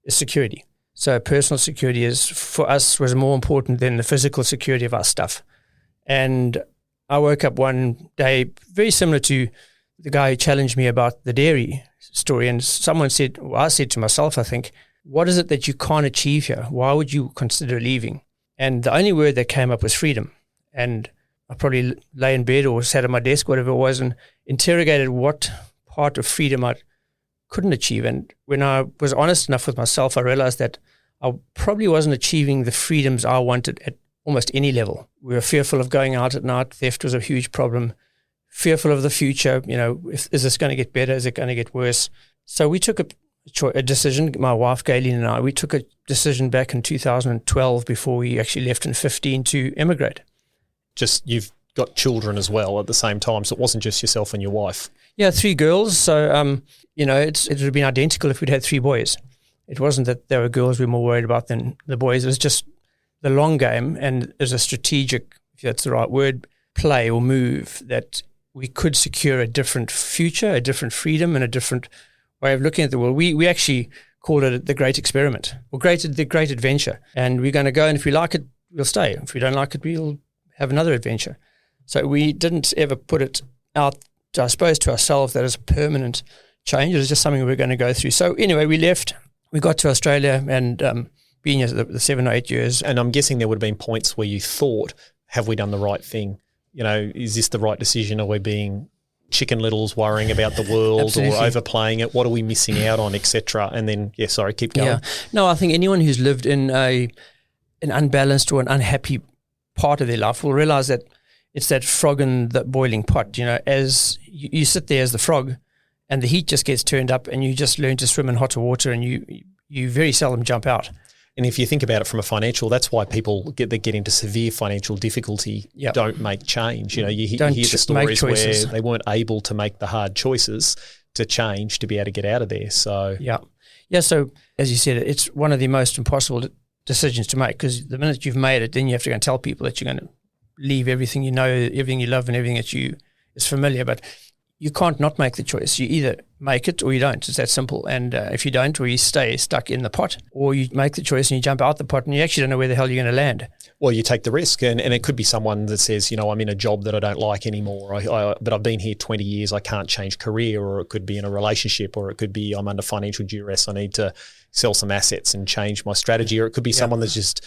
security. So personal security for us was more important than the physical security of our stuff. And I woke up one day very similar to the guy who challenged me about the dairy story, and someone said, well, I said to myself, I think, what is it that you can't achieve here? Why would you consider leaving? And the only word that came up was freedom. And I probably lay in bed or sat at my desk, whatever it was, and interrogated what part of freedom I couldn't achieve. And when I was honest enough with myself, I realized that I probably wasn't achieving the freedoms I wanted at almost any level. We were fearful of going out at night. Theft was a huge problem. Fearful of the future. You know, is this going to get better? Is it going to get worse? So we took a decision, my wife Gayleen and I, we took a decision back in 2012 before we actually left in 2015 to immigrate. Just you've got children as well at the same time, so it wasn't just yourself and your wife. Yeah, 3 girls. So, you know, it would have been identical if we'd had 3 boys. It wasn't that there were girls we were more worried about than the boys. It was just the long game, and as a strategic, if that's the right word, play or move, that we could secure a different future, a different freedom, and a different way of looking at the world. We actually called it the great experiment, or the great adventure. And we're going to go, and if we like it, we'll stay. If we don't like it, we'll have another adventure. So we didn't ever put it out, I suppose, to ourselves that as a permanent change. It was just something we were going to go through. So anyway, we left. We got to Australia, and being here the 7 or 8 years. And I'm guessing there would have been points where you thought, have we done the right thing? You know, is this the right decision? Are we being Chicken Littles, worrying about the world or overplaying it? What are we missing out on, etc.? And then, keep going. Yeah. No, I think anyone who's lived in an unbalanced or an unhappy part of their life will realize that it's that frog in the boiling pot. You know, as you sit there as the frog and the heat just gets turned up and you just learn to swim in hotter water, and you very seldom jump out. And if you think about it from a financial, that's why people that get into severe financial difficulty don't make change. You know, you hear the stories where they weren't able to make the hard choices to change to be able to get out of there. So yeah. So as you said, it's one of the most impossible decisions to make, because the minute you've made it, then you have to go and tell people that you're going to leave everything you know, everything you love, and everything that is familiar. But you can't not make the choice. You either make it or you don't. It's that simple. And if you don't, or you stay stuck in the pot, or you make the choice and you jump out the pot and you actually don't know where the hell you're going to land. Well, you take the risk, and it could be someone that says, you know, I'm in a job that I don't like anymore, but I've been here 20 years, I can't change career, or it could be in a relationship, or it could be I'm under financial duress, I need to sell some assets and change my strategy, or it could be someone that's just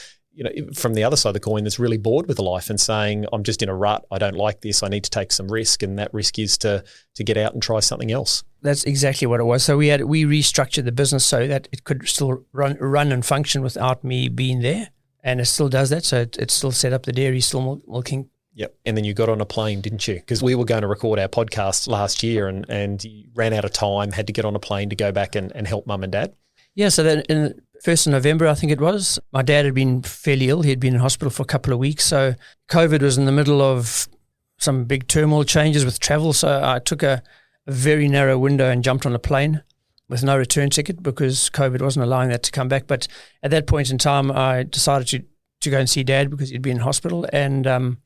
from the other side of the coin that's really bored with life and saying, I'm just in a rut, I don't like this, I need to take some risk, and that risk is to get out and try something else. That's exactly what it was. So we restructured the business so that it could still run and function without me being there, and it still does that. So it's still set up, the dairy still milking. Yep. And then you got on a plane, didn't you? Because we were going to record our podcast last year and you ran out of time, had to get on a plane to go back and help mum and dad. Yeah, so then in 1st of November, I think it was, my dad had been fairly ill. He had been in hospital for a couple of weeks. So COVID was in the middle of some big turmoil changes with travel. So I took a very narrow window and jumped on a plane with no return ticket because COVID wasn't allowing that to come back. But at that point in time, I decided to go and see Dad because he'd been in hospital and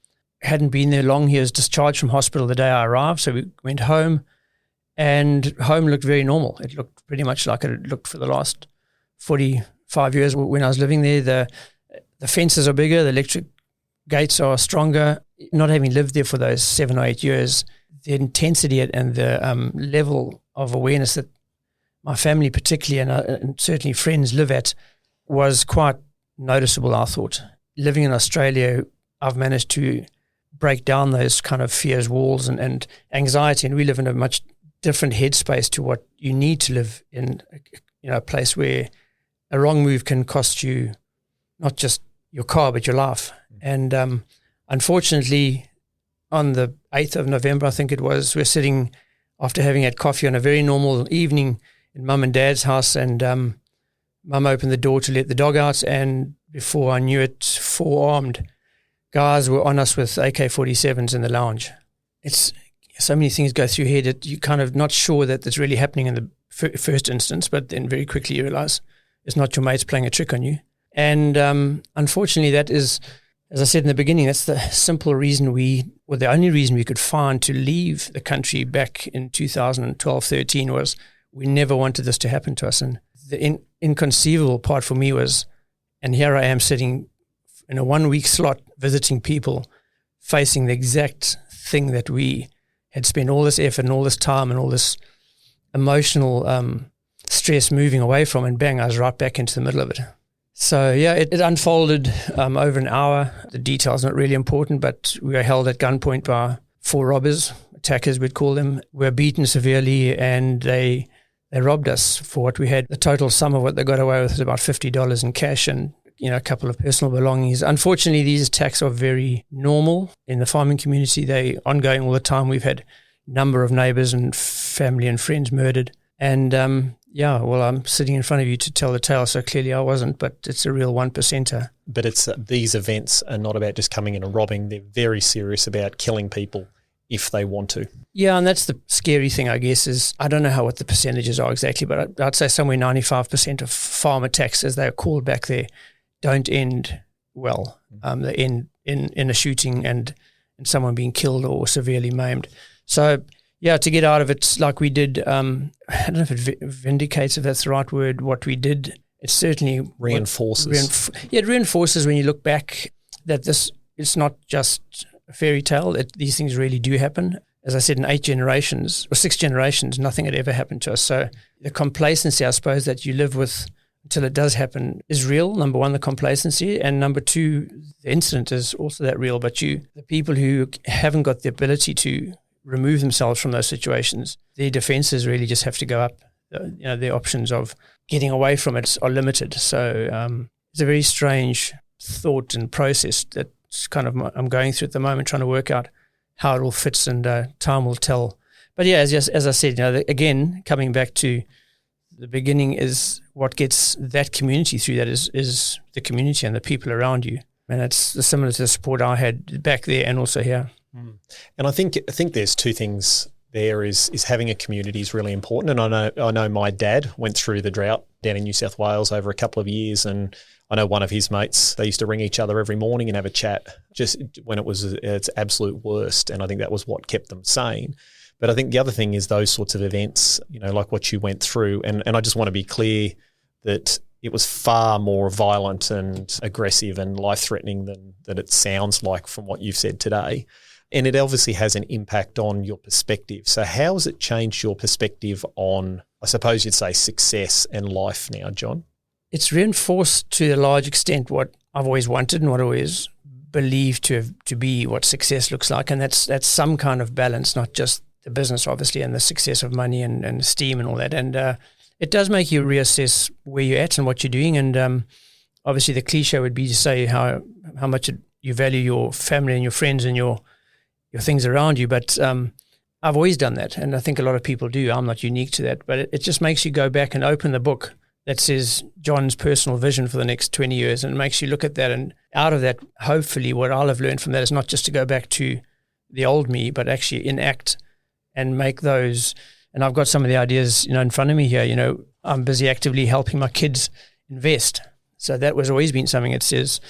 hadn't been there long. He was discharged from hospital the day I arrived. So we went home, and home looked very normal. It looked pretty much like it looked for the last 45 years when I was living there. The fences are bigger, the electric gates are stronger. Not having lived there for those 7 or 8 years, the intensity and the level of awareness that my family particularly and certainly friends live at was quite noticeable, I thought. Living in Australia, I've managed to break down those kind of fears, walls and anxiety, and we live in a much different headspace to what you need to live in, a place where a wrong move can cost you not just your car but your life. And unfortunately, on the 8th of November, I think it was, we're sitting after having had coffee on a very normal evening in Mum and Dad's house, and Mum opened the door to let the dog out, and before I knew it, 4 armed guys were on us with AK-47s in the lounge. It's so many things go through your head that you're kind of not sure that that's really happening in the first instance, but then very quickly you realize it's not your mates playing a trick on you. And unfortunately, that is, as I said in the beginning, that's the simple reason the only reason we could find to leave the country back in 2012-13 was we never wanted this to happen to us. And the inconceivable part for me was, and here I am sitting in a 1-week slot visiting people facing the exact thing that we had spent all this effort and all this time and all this emotional stress moving away from, and bang, I was right back into the middle of it. So yeah, it unfolded over an hour. The details not really important, but we were held at gunpoint by 4 robbers, attackers we'd call them. We were beaten severely, and they robbed us for what we had. The total sum of what they got away with was about $50 in cash and a couple of personal belongings. Unfortunately, these attacks are very normal in the farming community. They're ongoing all the time. We've had a number of neighbours and family and friends murdered. And I'm sitting in front of you to tell the tale, so clearly I wasn't, but it's a real 1%er. But it's these events are not about just coming in and robbing. They're very serious about killing people if they want to. Yeah, and that's the scary thing, I guess, is I don't know what the percentages are exactly, but I'd say somewhere 95% of farm attacks, as they're called back there, don't end well. They end in a shooting and someone being killed or severely maimed. So, yeah, to get out of it like we did, I don't know if it vindicates, if that's the right word, what we did. It certainly reinforces. It reinforces when you look back that it's not just a fairy tale. These things really do happen. As I said, in 6 generations, nothing had ever happened to us. So the complacency, I suppose, that you live with until it does happen is real. Number one, the complacency, and number two, the incident is also that real. But the people who haven't got the ability to remove themselves from those situations, their defenses really just have to go up. Their options of getting away from it are limited. So it's a very strange thought and process that's kind of I'm going through at the moment, trying to work out how it all fits, and time will tell. But yeah, as I said, again, coming back to the beginning, is what gets that community through that is the community and the people around you. And it's similar to the support I had back there and also here. And I think there's 2 things there. Is having a community is really important. And I know my dad went through the drought down in New South Wales over a couple of years, and I know one of his mates, they used to ring each other every morning and have a chat just when it was its absolute worst. And I think that was what kept them sane. But I think the other thing is those sorts of events, like what you went through. And I just want to be clear that it was far more violent and aggressive and life-threatening than it sounds like from what you've said today. And it obviously has an impact on your perspective. So how has it changed your perspective on, I suppose you'd say, success and life now, John? It's reinforced to a large extent what I've always wanted and what I always believed to be what success looks like. And that's some kind of balance, not just the business, obviously, and the success of money and esteem and all that. And it does make you reassess where you're at and what you're doing. And obviously the cliche would be to say how much you value your family and your friends and your things around you. But I've always done that. And I think a lot of people do. I'm not unique to that. But it just makes you go back and open the book that says John's personal vision for the next 20 years. And it makes you look at that. And out of that, hopefully what I'll have learned from that is not just to go back to the old me, but actually enact and make those. And I've got some of the ideas, in front of me here. I'm busy actively helping my kids invest. So that was always been something. It says,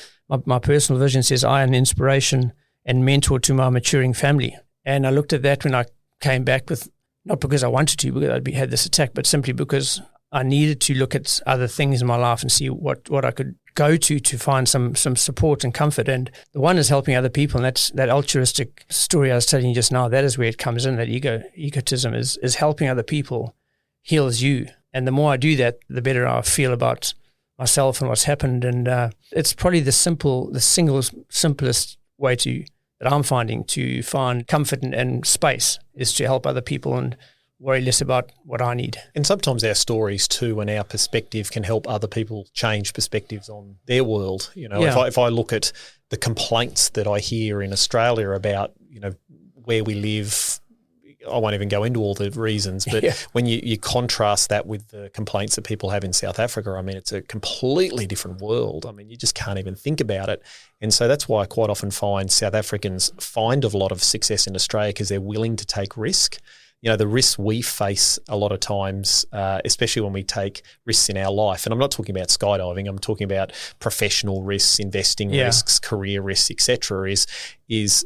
my personal vision says, I am an inspiration and mentor to my maturing family. And I looked at that when I came back with, not because I wanted to, because I'd had this attack, but simply because I needed to look at other things in my life and see what I could go to find some support and comfort. And the one is helping other people. And that's that altruistic story I was telling you just now. That is where it comes in. That egotism is helping other people heals you. And the more I do that, the better I feel about myself and what's happened. And it's probably the simplest way that I'm finding to find comfort and space is to help other people and worry less about what I need. And sometimes our stories too and our perspective can help other people change perspectives on their world. If I look at the complaints that I hear in Australia about, where we live, I won't even go into all the reasons, but when you contrast that with the complaints that people have in South Africa, it's a completely different world. You just can't even think about it. And so that's why I quite often find South Africans find a lot of success in Australia because they're willing to take risk. The risks we face a lot of times, especially when we take risks in our life, and I'm not talking about skydiving, I'm talking about professional risks, investing risks, career risks, etc. Is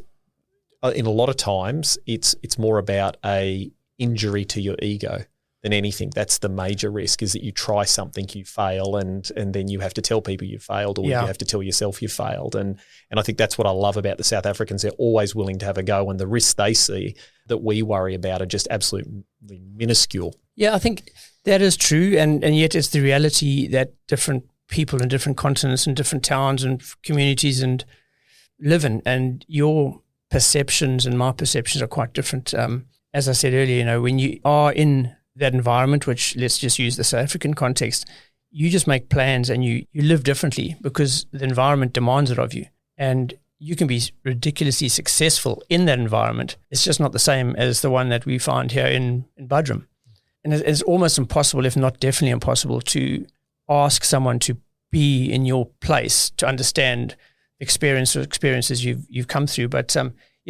in a lot of times it's more about a injury to your ego than anything. That's the major risk, is that you try something, you fail, and then you have to tell people you failed, or you have to tell yourself you failed. And I think that's what I love about the South Africans. They're always willing to have a go, and the risks they see that we worry about are just absolutely minuscule. Yeah, I think that is true, and yet it's the reality that different people in different continents and different towns and communities and live in, and your perceptions and my perceptions are quite different. As I said earlier, when you are in that environment, which let's just use the South African context, you just make plans and you live differently because the environment demands it of you. And you can be ridiculously successful in that environment. It's just not the same as the one that we find here in Budrum. And it's almost impossible, if not definitely impossible, to ask someone to be in your place to understand experiences you've come through. But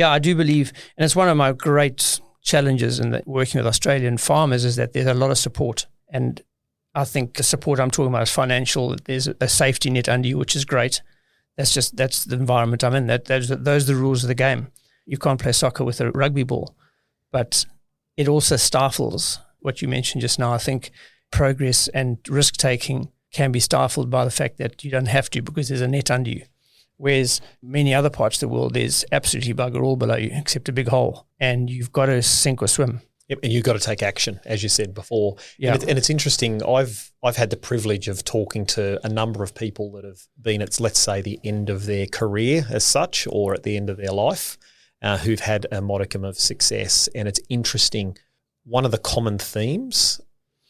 I do believe, and it's one of my great challenges in working with Australian farmers, is that there's a lot of support. And I think the support I'm talking about is financial. There's a safety net under you, which is great. That's the environment I'm in. Those are the rules of the game. You can't play soccer with a rugby ball. But it also stifles what you mentioned just now. I think progress and risk-taking can be stifled by the fact that you don't have to, because there's a net under you. Whereas many other parts of the world, there's absolutely bugger all below you except a big hole, and you've got to sink or swim. Yep, and you've got to take action, as you said before. Yeah. And it's interesting. I've had the privilege of talking to a number of people that have been at, let's say, the end of their career as such, or at the end of their life, who've had a modicum of success. And it's interesting. One of the common themes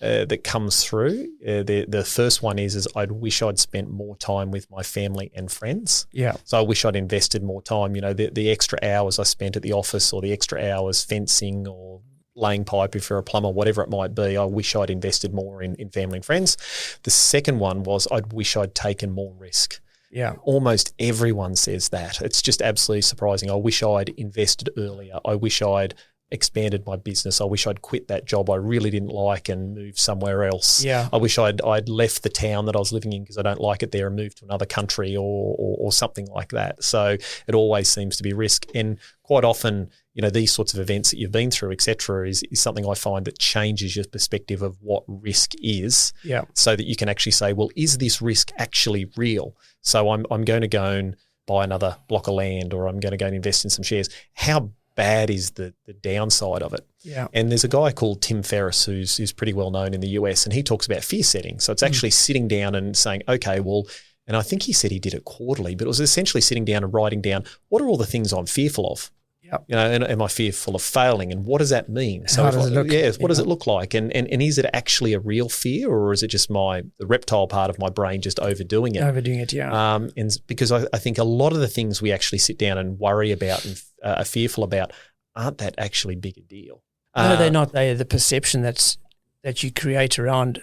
that comes through, the first one is I'd wish I'd spent more time with my family and friends. Yeah. So I wish I'd invested more time. The extra hours I spent at the office, or the extra hours fencing or laying pipe if you're a plumber, whatever it might be, I wish I'd invested more in family and friends. The second one was I'd wish I'd taken more risk. Yeah. Almost everyone says that. It's just absolutely surprising. I wish I'd invested earlier. I wish I'd expanded my business. I wish I'd quit that job I really didn't like and moved somewhere else. Yeah. I wish I'd left the town that I was living in because I don't like it there and moved to another country or something like that. So it always seems to be risk. And quite often, these sorts of events that you've been through, et cetera, is something I find that changes your perspective of what risk is. Yeah. So that you can actually say, well, is this risk actually real? So I'm going to go and buy another block of land, or I'm going to go and invest in some shares. How bad is the downside of it? Yeah. And there's a guy called Tim Ferriss who's pretty well known in the US, and he talks about fear setting. So it's actually sitting down and saying, okay, well, And I think he said he did it quarterly, but it was essentially sitting down and writing down, what are all the things I'm fearful of? Yep. And am I fearful of failing? And what does that mean? So what does it look like? And is it actually a real fear, or is it just the reptile part of my brain just overdoing it? Overdoing it, yeah. And because I think a lot of the things we actually sit down and worry about and are fearful about aren't that actually big a deal. No, they're not. They're the perception that you create around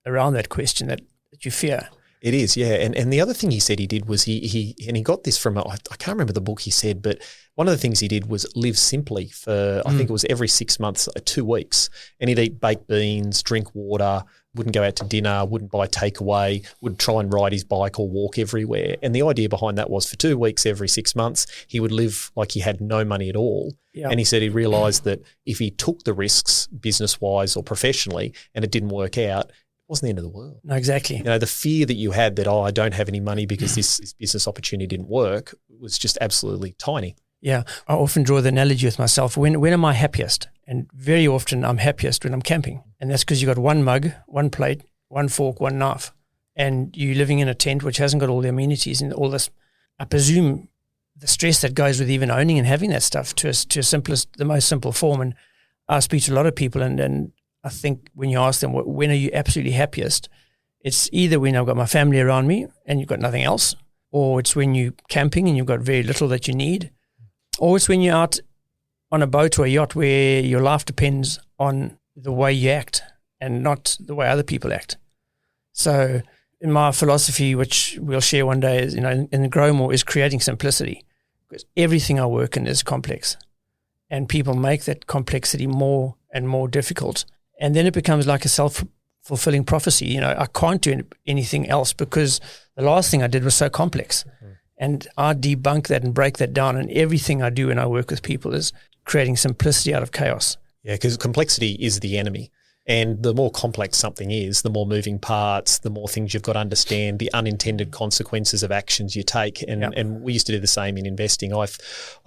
that question that you fear. It is, yeah. And the other thing he said he did was he got this from, I can't remember the book he said, but one of the things he did was live simply for, I think it was every 6 months, 2 weeks. And he'd eat baked beans, drink water, wouldn't go out to dinner, wouldn't buy takeaway, would try and ride his bike or walk everywhere. And the idea behind that was for 2 weeks every 6 months, he would live like he had no money at all. Yeah. And he said he realised that if he took the risks business-wise or professionally and it didn't work out, wasn't the end of the world. No, exactly. The fear that you had that, I don't have any money because this business opportunity didn't work was just absolutely tiny. Yeah. I often draw the analogy with myself. When am I happiest? And very often I'm happiest when I'm camping. And that's because you've got one mug, one plate, one fork, one knife. And you're living in a tent which hasn't got all the amenities and all this. I presume the stress that goes with even owning and having that stuff to the most simple form. And I speak to a lot of people and I think when you ask them, when are you absolutely happiest? It's either when I've got my family around me and you've got nothing else, or it's when you're camping and you've got very little that you need, or it's when you're out on a boat or a yacht where your life depends on the way you act and not the way other people act. So in my philosophy, which we'll share one day, is, in GrowMoor, is creating simplicity, because everything I work in is complex and people make that complexity more and more difficult. And then it becomes like a self-fulfilling prophecy. I can't do anything else because the last thing I did was so complex. Mm-hmm. And I debunk that and break that down. And everything I do when I work with people is creating simplicity out of chaos. Yeah, because complexity is the enemy. And the more complex something is, the more moving parts, the more things you've got to understand, the unintended consequences of actions you take. And we used to do the same in investing. I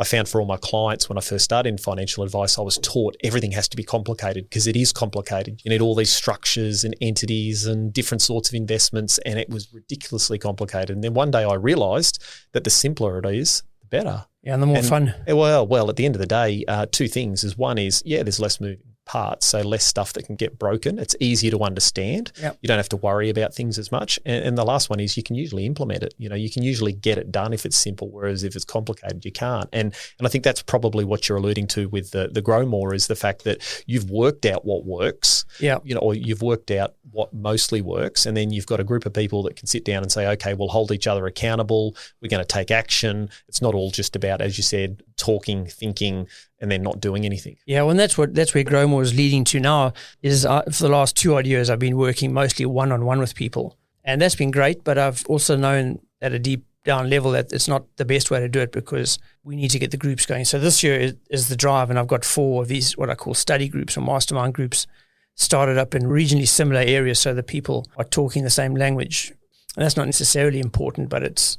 found for all my clients when I first started in financial advice, I was taught everything has to be complicated because it is complicated. You need all these structures and entities and different sorts of investments, and it was ridiculously complicated. And then one day I realised that the simpler it is, the better. Yeah, and the more fun. Well, at the end of the day, two things is one is, there's less moving parts, so less stuff that can get broken. It's easier to understand. Yep. You don't have to worry about things as much. And the last one is you can usually implement it. You can usually get it done if it's simple, whereas if it's complicated, you can't. And I think that's probably what you're alluding to with the GrowMoor is the fact that you've worked out what works, or you've worked out what mostly works, and then you've got a group of people that can sit down and say, okay, we'll hold each other accountable. We're going to take action. It's not all just about, as you said, talking, thinking, and then not doing anything. Yeah, well, and that's where GrowMoor is leading to now. Is for the last 2 odd years, I've been working mostly one-on-one with people, and that's been great. But I've also known at a deep down level that it's not the best way to do it because we need to get the groups going. So this year is the drive, and I've got 4 of these what I call study groups or mastermind groups started up in regionally similar areas, so that people are talking the same language. And that's not necessarily important, but it's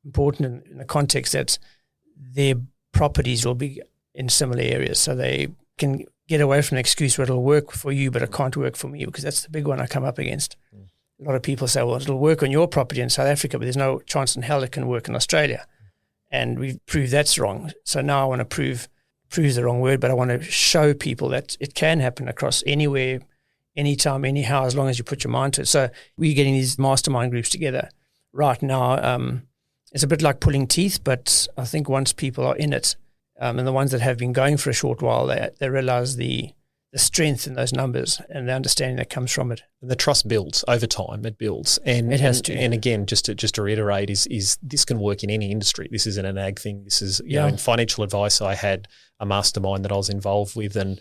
important in the context that their properties will be in similar areas, so they can get away from the excuse where it'll work for you, but it can't work for me, because that's the big one I come up against. A lot of people say, well, it'll work on your property in South Africa, but there's no chance in hell it can work in Australia. And we've proved that's wrong. So now I want to prove the wrong word, but I want to show people that it can happen across anywhere, anytime, anyhow, as long as you put your mind to it. So we're getting these mastermind groups together right now. It's a bit like pulling teeth, but I think once people are in it, and the ones that have been going for a short while, they realize the strength in those numbers and the understanding that comes from it. And the trust builds over time. It builds. And it has to. And again, just to reiterate, is this can work in any industry. This isn't an ag thing. This is, in financial advice, I had a mastermind that I was involved with, and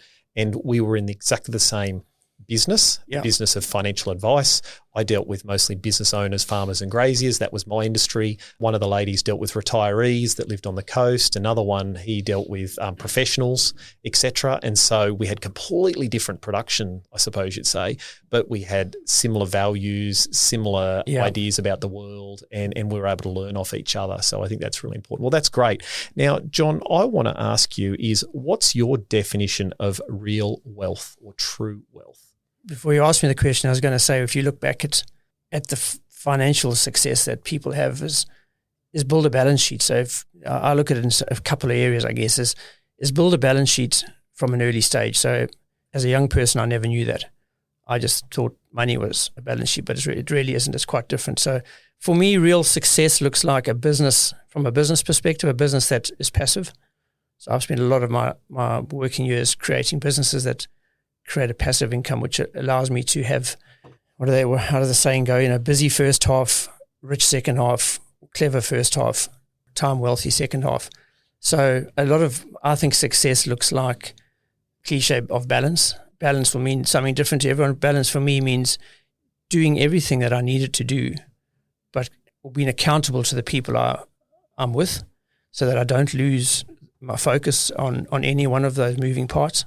we were in exactly the same business, the business of financial advice. I dealt with mostly business owners, farmers and graziers. That was my industry. One of the ladies dealt with retirees that lived on the coast. Another one, he dealt with professionals, etc. And so we had completely different production, I suppose you'd say, but we had similar values, similar ideas about the world, and we were able to learn off each other. So I think that's really important. Well, that's great. Now, John, I want to ask you is, what's your definition of real wealth or true wealth? Before you asked me the question, I was going to say, if you look back at the financial success that people have is build a balance sheet. So if I look at it in a couple of areas, I guess, is build a balance sheet from an early stage. So as a young person, I never knew that. I just thought money was a balance sheet, but it really isn't. It's quite different. So for me, real success looks like a business, from a business perspective, a business that is passive. So I've spent a lot of my working years creating businesses that create a passive income, which allows me to have, how does the saying go? Busy first half, rich second half, clever first half, time wealthy second half. So I think success looks like cliche of balance. Balance will mean something different to everyone. Balance for me means doing everything that I needed to do, but being accountable to the people I'm with, so that I don't lose my focus on any one of those moving parts.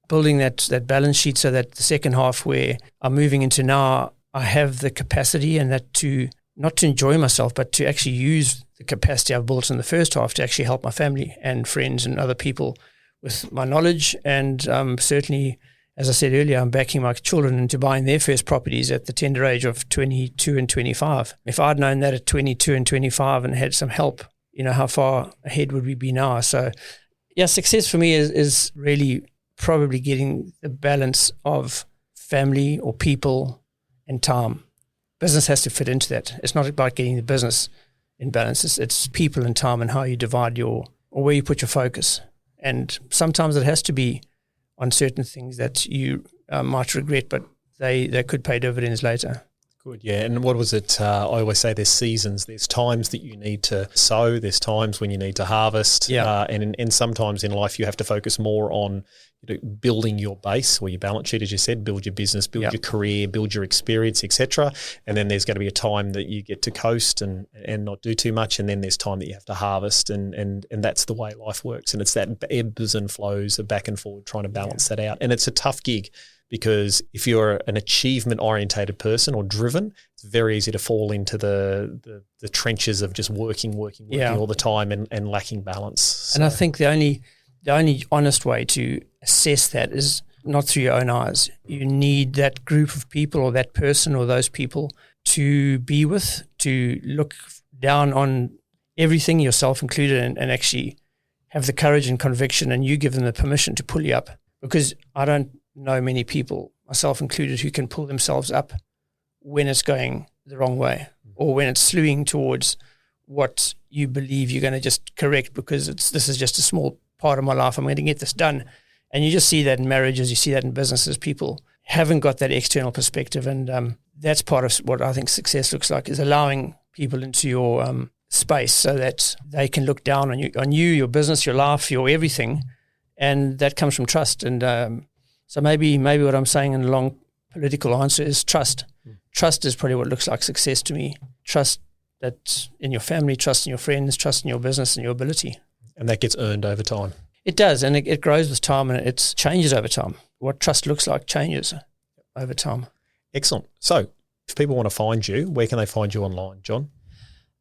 Building that balance sheet so that the second half where I'm moving into now, I have the capacity and that to not to enjoy myself, but to actually use the capacity I've built in the first half to actually help my family and friends and other people with my knowledge. And certainly, as I said earlier, I'm backing my children into buying their first properties at the tender age of 22 and 25. If I'd known that at 22 and 25 and had some help, how far ahead would we be now? So, yeah, success for me is really probably getting the balance of family or people and time. Business has to fit into that. It's not about getting the business in balance. It's people and time and how you divide or where you put your focus. And sometimes it has to be on certain things that you might regret, but they could pay dividends later. Good, yeah. And what was it? I always say there's seasons. There's times that you need to sow. There's times when you need to harvest. Yeah. And sometimes in life you have to focus more on building your base or your balance sheet, as you said, build your business, build your career, build your experience, etc. And then there's going to be a time that you get to coast and not do too much. And then there's time that you have to harvest. And that's the way life works. And it's that ebbs and flows of back and forward, trying to balance that out. And it's a tough gig. Because if you're an achievement-orientated person or driven, it's very easy to fall into the trenches of just working all the time and lacking balance. So. And I think the only honest way to assess that is not through your own eyes. You need that group of people or that person or those people to be with, to look down on everything, yourself included, and actually have the courage and conviction, and you give them the permission to pull you up. Because I don't know many people, myself included, who can pull themselves up when it's going the wrong way or when it's slewing towards what you believe you're going to just correct because this is just a small part of my life. I'm going to get this done. And you just see that in marriages, you see that in businesses. People haven't got that external perspective. And that's part of what I think success looks like, is allowing people into your space so that they can look down on you, your business, your life, your everything. And that comes from trust. And so maybe what I'm saying in a long political answer is trust. Trust is probably what looks like success to me. Trust that in your family, trust in your friends, trust in your business and your ability. And that gets earned over time. It does, and it grows with time, and it changes over time. What trust looks like changes over time. Excellent. So if people want to find you, where can they find you online, John?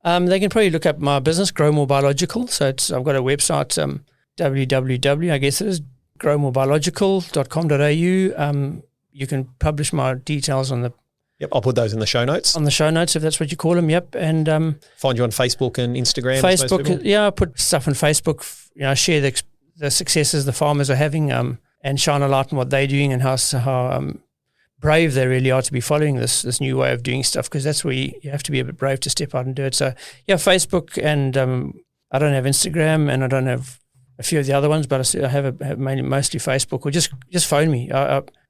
They can probably look up my business, GrowMoor Biological. So I've got a website, www, I guess it is, growmoorbiological.com.au. You can publish my details on the... Yep, I'll put those in the show notes. On the show notes, if that's what you call them, yep. And find you on Facebook and Instagram? Facebook, yeah, I put stuff on Facebook, share the successes the farmers are having and shine a light on what they're doing and how brave they really are to be following this new way of doing stuff, because that's where you have to be a bit brave to step out and do it. So, yeah, Facebook, and I don't have Instagram, and I don't have a few of the other ones, but I have mostly Facebook, or just phone me.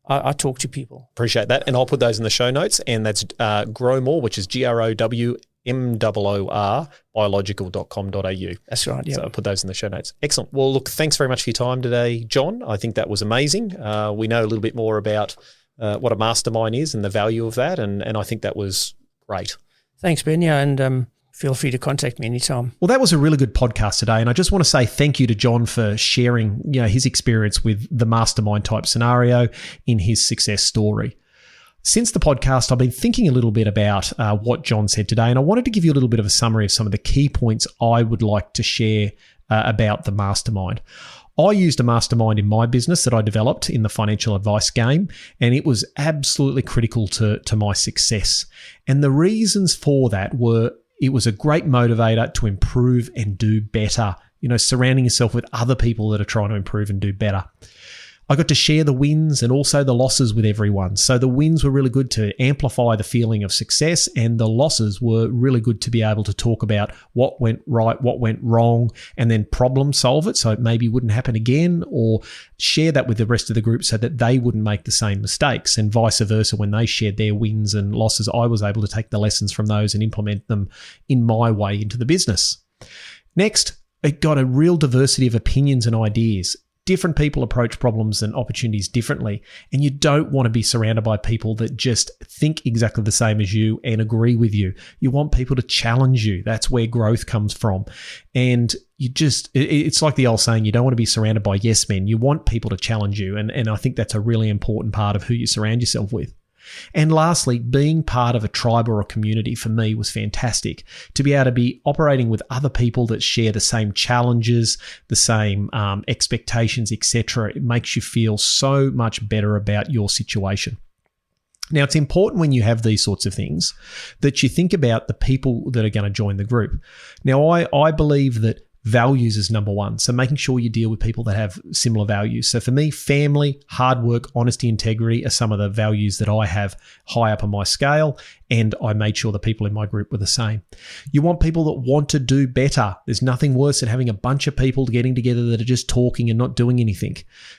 I talk to people. Appreciate that. And I'll put those in the show notes. And that's GrowMoor, which is GrowMoor, biological.com.au. That's right, yeah. So I'll put those in the show notes. Excellent. Well, look, thanks very much for your time today, John. I think that was amazing. We know a little bit more about what a mastermind is and the value of that. And I think that was great. Thanks, Ben. Yeah, and feel free to contact me anytime. Well, that was a really good podcast today, and I just want to say thank you to John for sharing, his experience with the mastermind type scenario in his success story. Since the podcast, I've been thinking a little bit about what John said today, and I wanted to give you a little bit of a summary of some of the key points I would like to share about the mastermind. I used a mastermind in my business that I developed in the financial advice game, and it was absolutely critical to my success. And the reasons for that were it was a great motivator to improve and do better, surrounding yourself with other people that are trying to improve and do better. I got to share the wins and also the losses with everyone. So the wins were really good to amplify the feeling of success, and the losses were really good to be able to talk about what went right, what went wrong, and then problem solve it so it maybe wouldn't happen again, or share that with the rest of the group so that they wouldn't make the same mistakes, and vice versa. When they shared their wins and losses, I was able to take the lessons from those and implement them in my way into the business. Next, it got a real diversity of opinions and ideas. Different people approach problems and opportunities differently, and you don't want to be surrounded by people that just think exactly the same as you and agree with you. You want people to challenge you. That's where growth comes from. And it's like the old saying, you don't want to be surrounded by yes men. You want people to challenge you, and I think that's a really important part of who you surround yourself with. And lastly, being part of a tribe or a community for me was fantastic. To be able to be operating with other people that share the same challenges, the same expectations, etc., it makes you feel so much better about your situation. Now, it's important when you have these sorts of things that you think about the people that are going to join the group. Now, I believe that values is number one. So making sure you deal with people that have similar values. So for me, family, hard work, honesty, integrity are some of the values that I have high up on my scale. And I made sure the people in my group were the same. You want people that want to do better. There's nothing worse than having a bunch of people getting together that are just talking and not doing anything.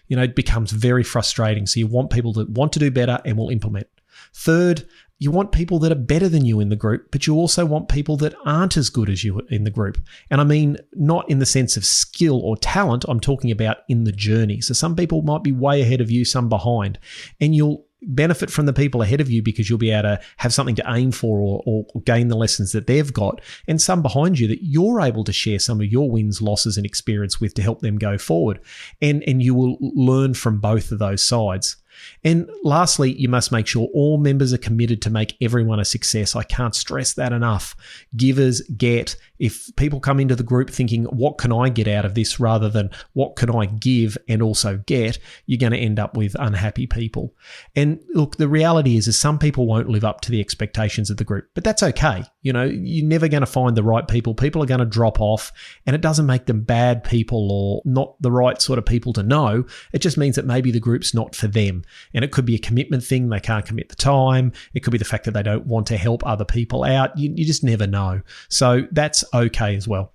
It becomes very frustrating. So you want people that want to do better and will implement. Third, you want people that are better than you in the group, but you also want people that aren't as good as you in the group. And I mean, not in the sense of skill or talent, I'm talking about in the journey. So some people might be way ahead of you, some behind, and you'll benefit from the people ahead of you because you'll be able to have something to aim for or gain the lessons that they've got, and some behind you that you're able to share some of your wins, losses, and experience with to help them go forward. And you will learn from both of those sides. And lastly, you must make sure all members are committed to make everyone a success. I can't stress that enough. Givers get. If people come into the group thinking, what can I get out of this rather than what can I give and also get, you're going to end up with unhappy people. And look, the reality is some people won't live up to the expectations of the group, but that's okay. You're never going to find the right people. People are going to drop off, and it doesn't make them bad people or not the right sort of people to know. It just means that maybe the group's not for them. And it could be a commitment thing. They can't commit the time. It could be the fact that they don't want to help other people out. You just never know. So that's okay as well.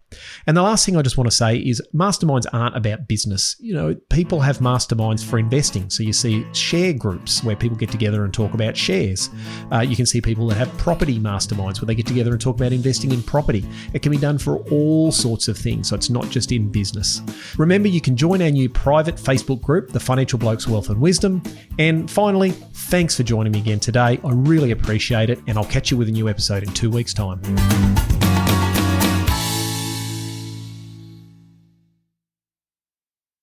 And the last thing I just want to say is masterminds aren't about business. People have masterminds for investing. So you see share groups where people get together and talk about shares. You can see people that have property masterminds where they get together and talk about investing in property. It can be done for all sorts of things. So it's not just in business. Remember, you can join our new private Facebook group, The Financial Blokes Wealth and Wisdom. And finally, thanks for joining me again today. I really appreciate it. And I'll catch you with a new episode in 2 weeks' time.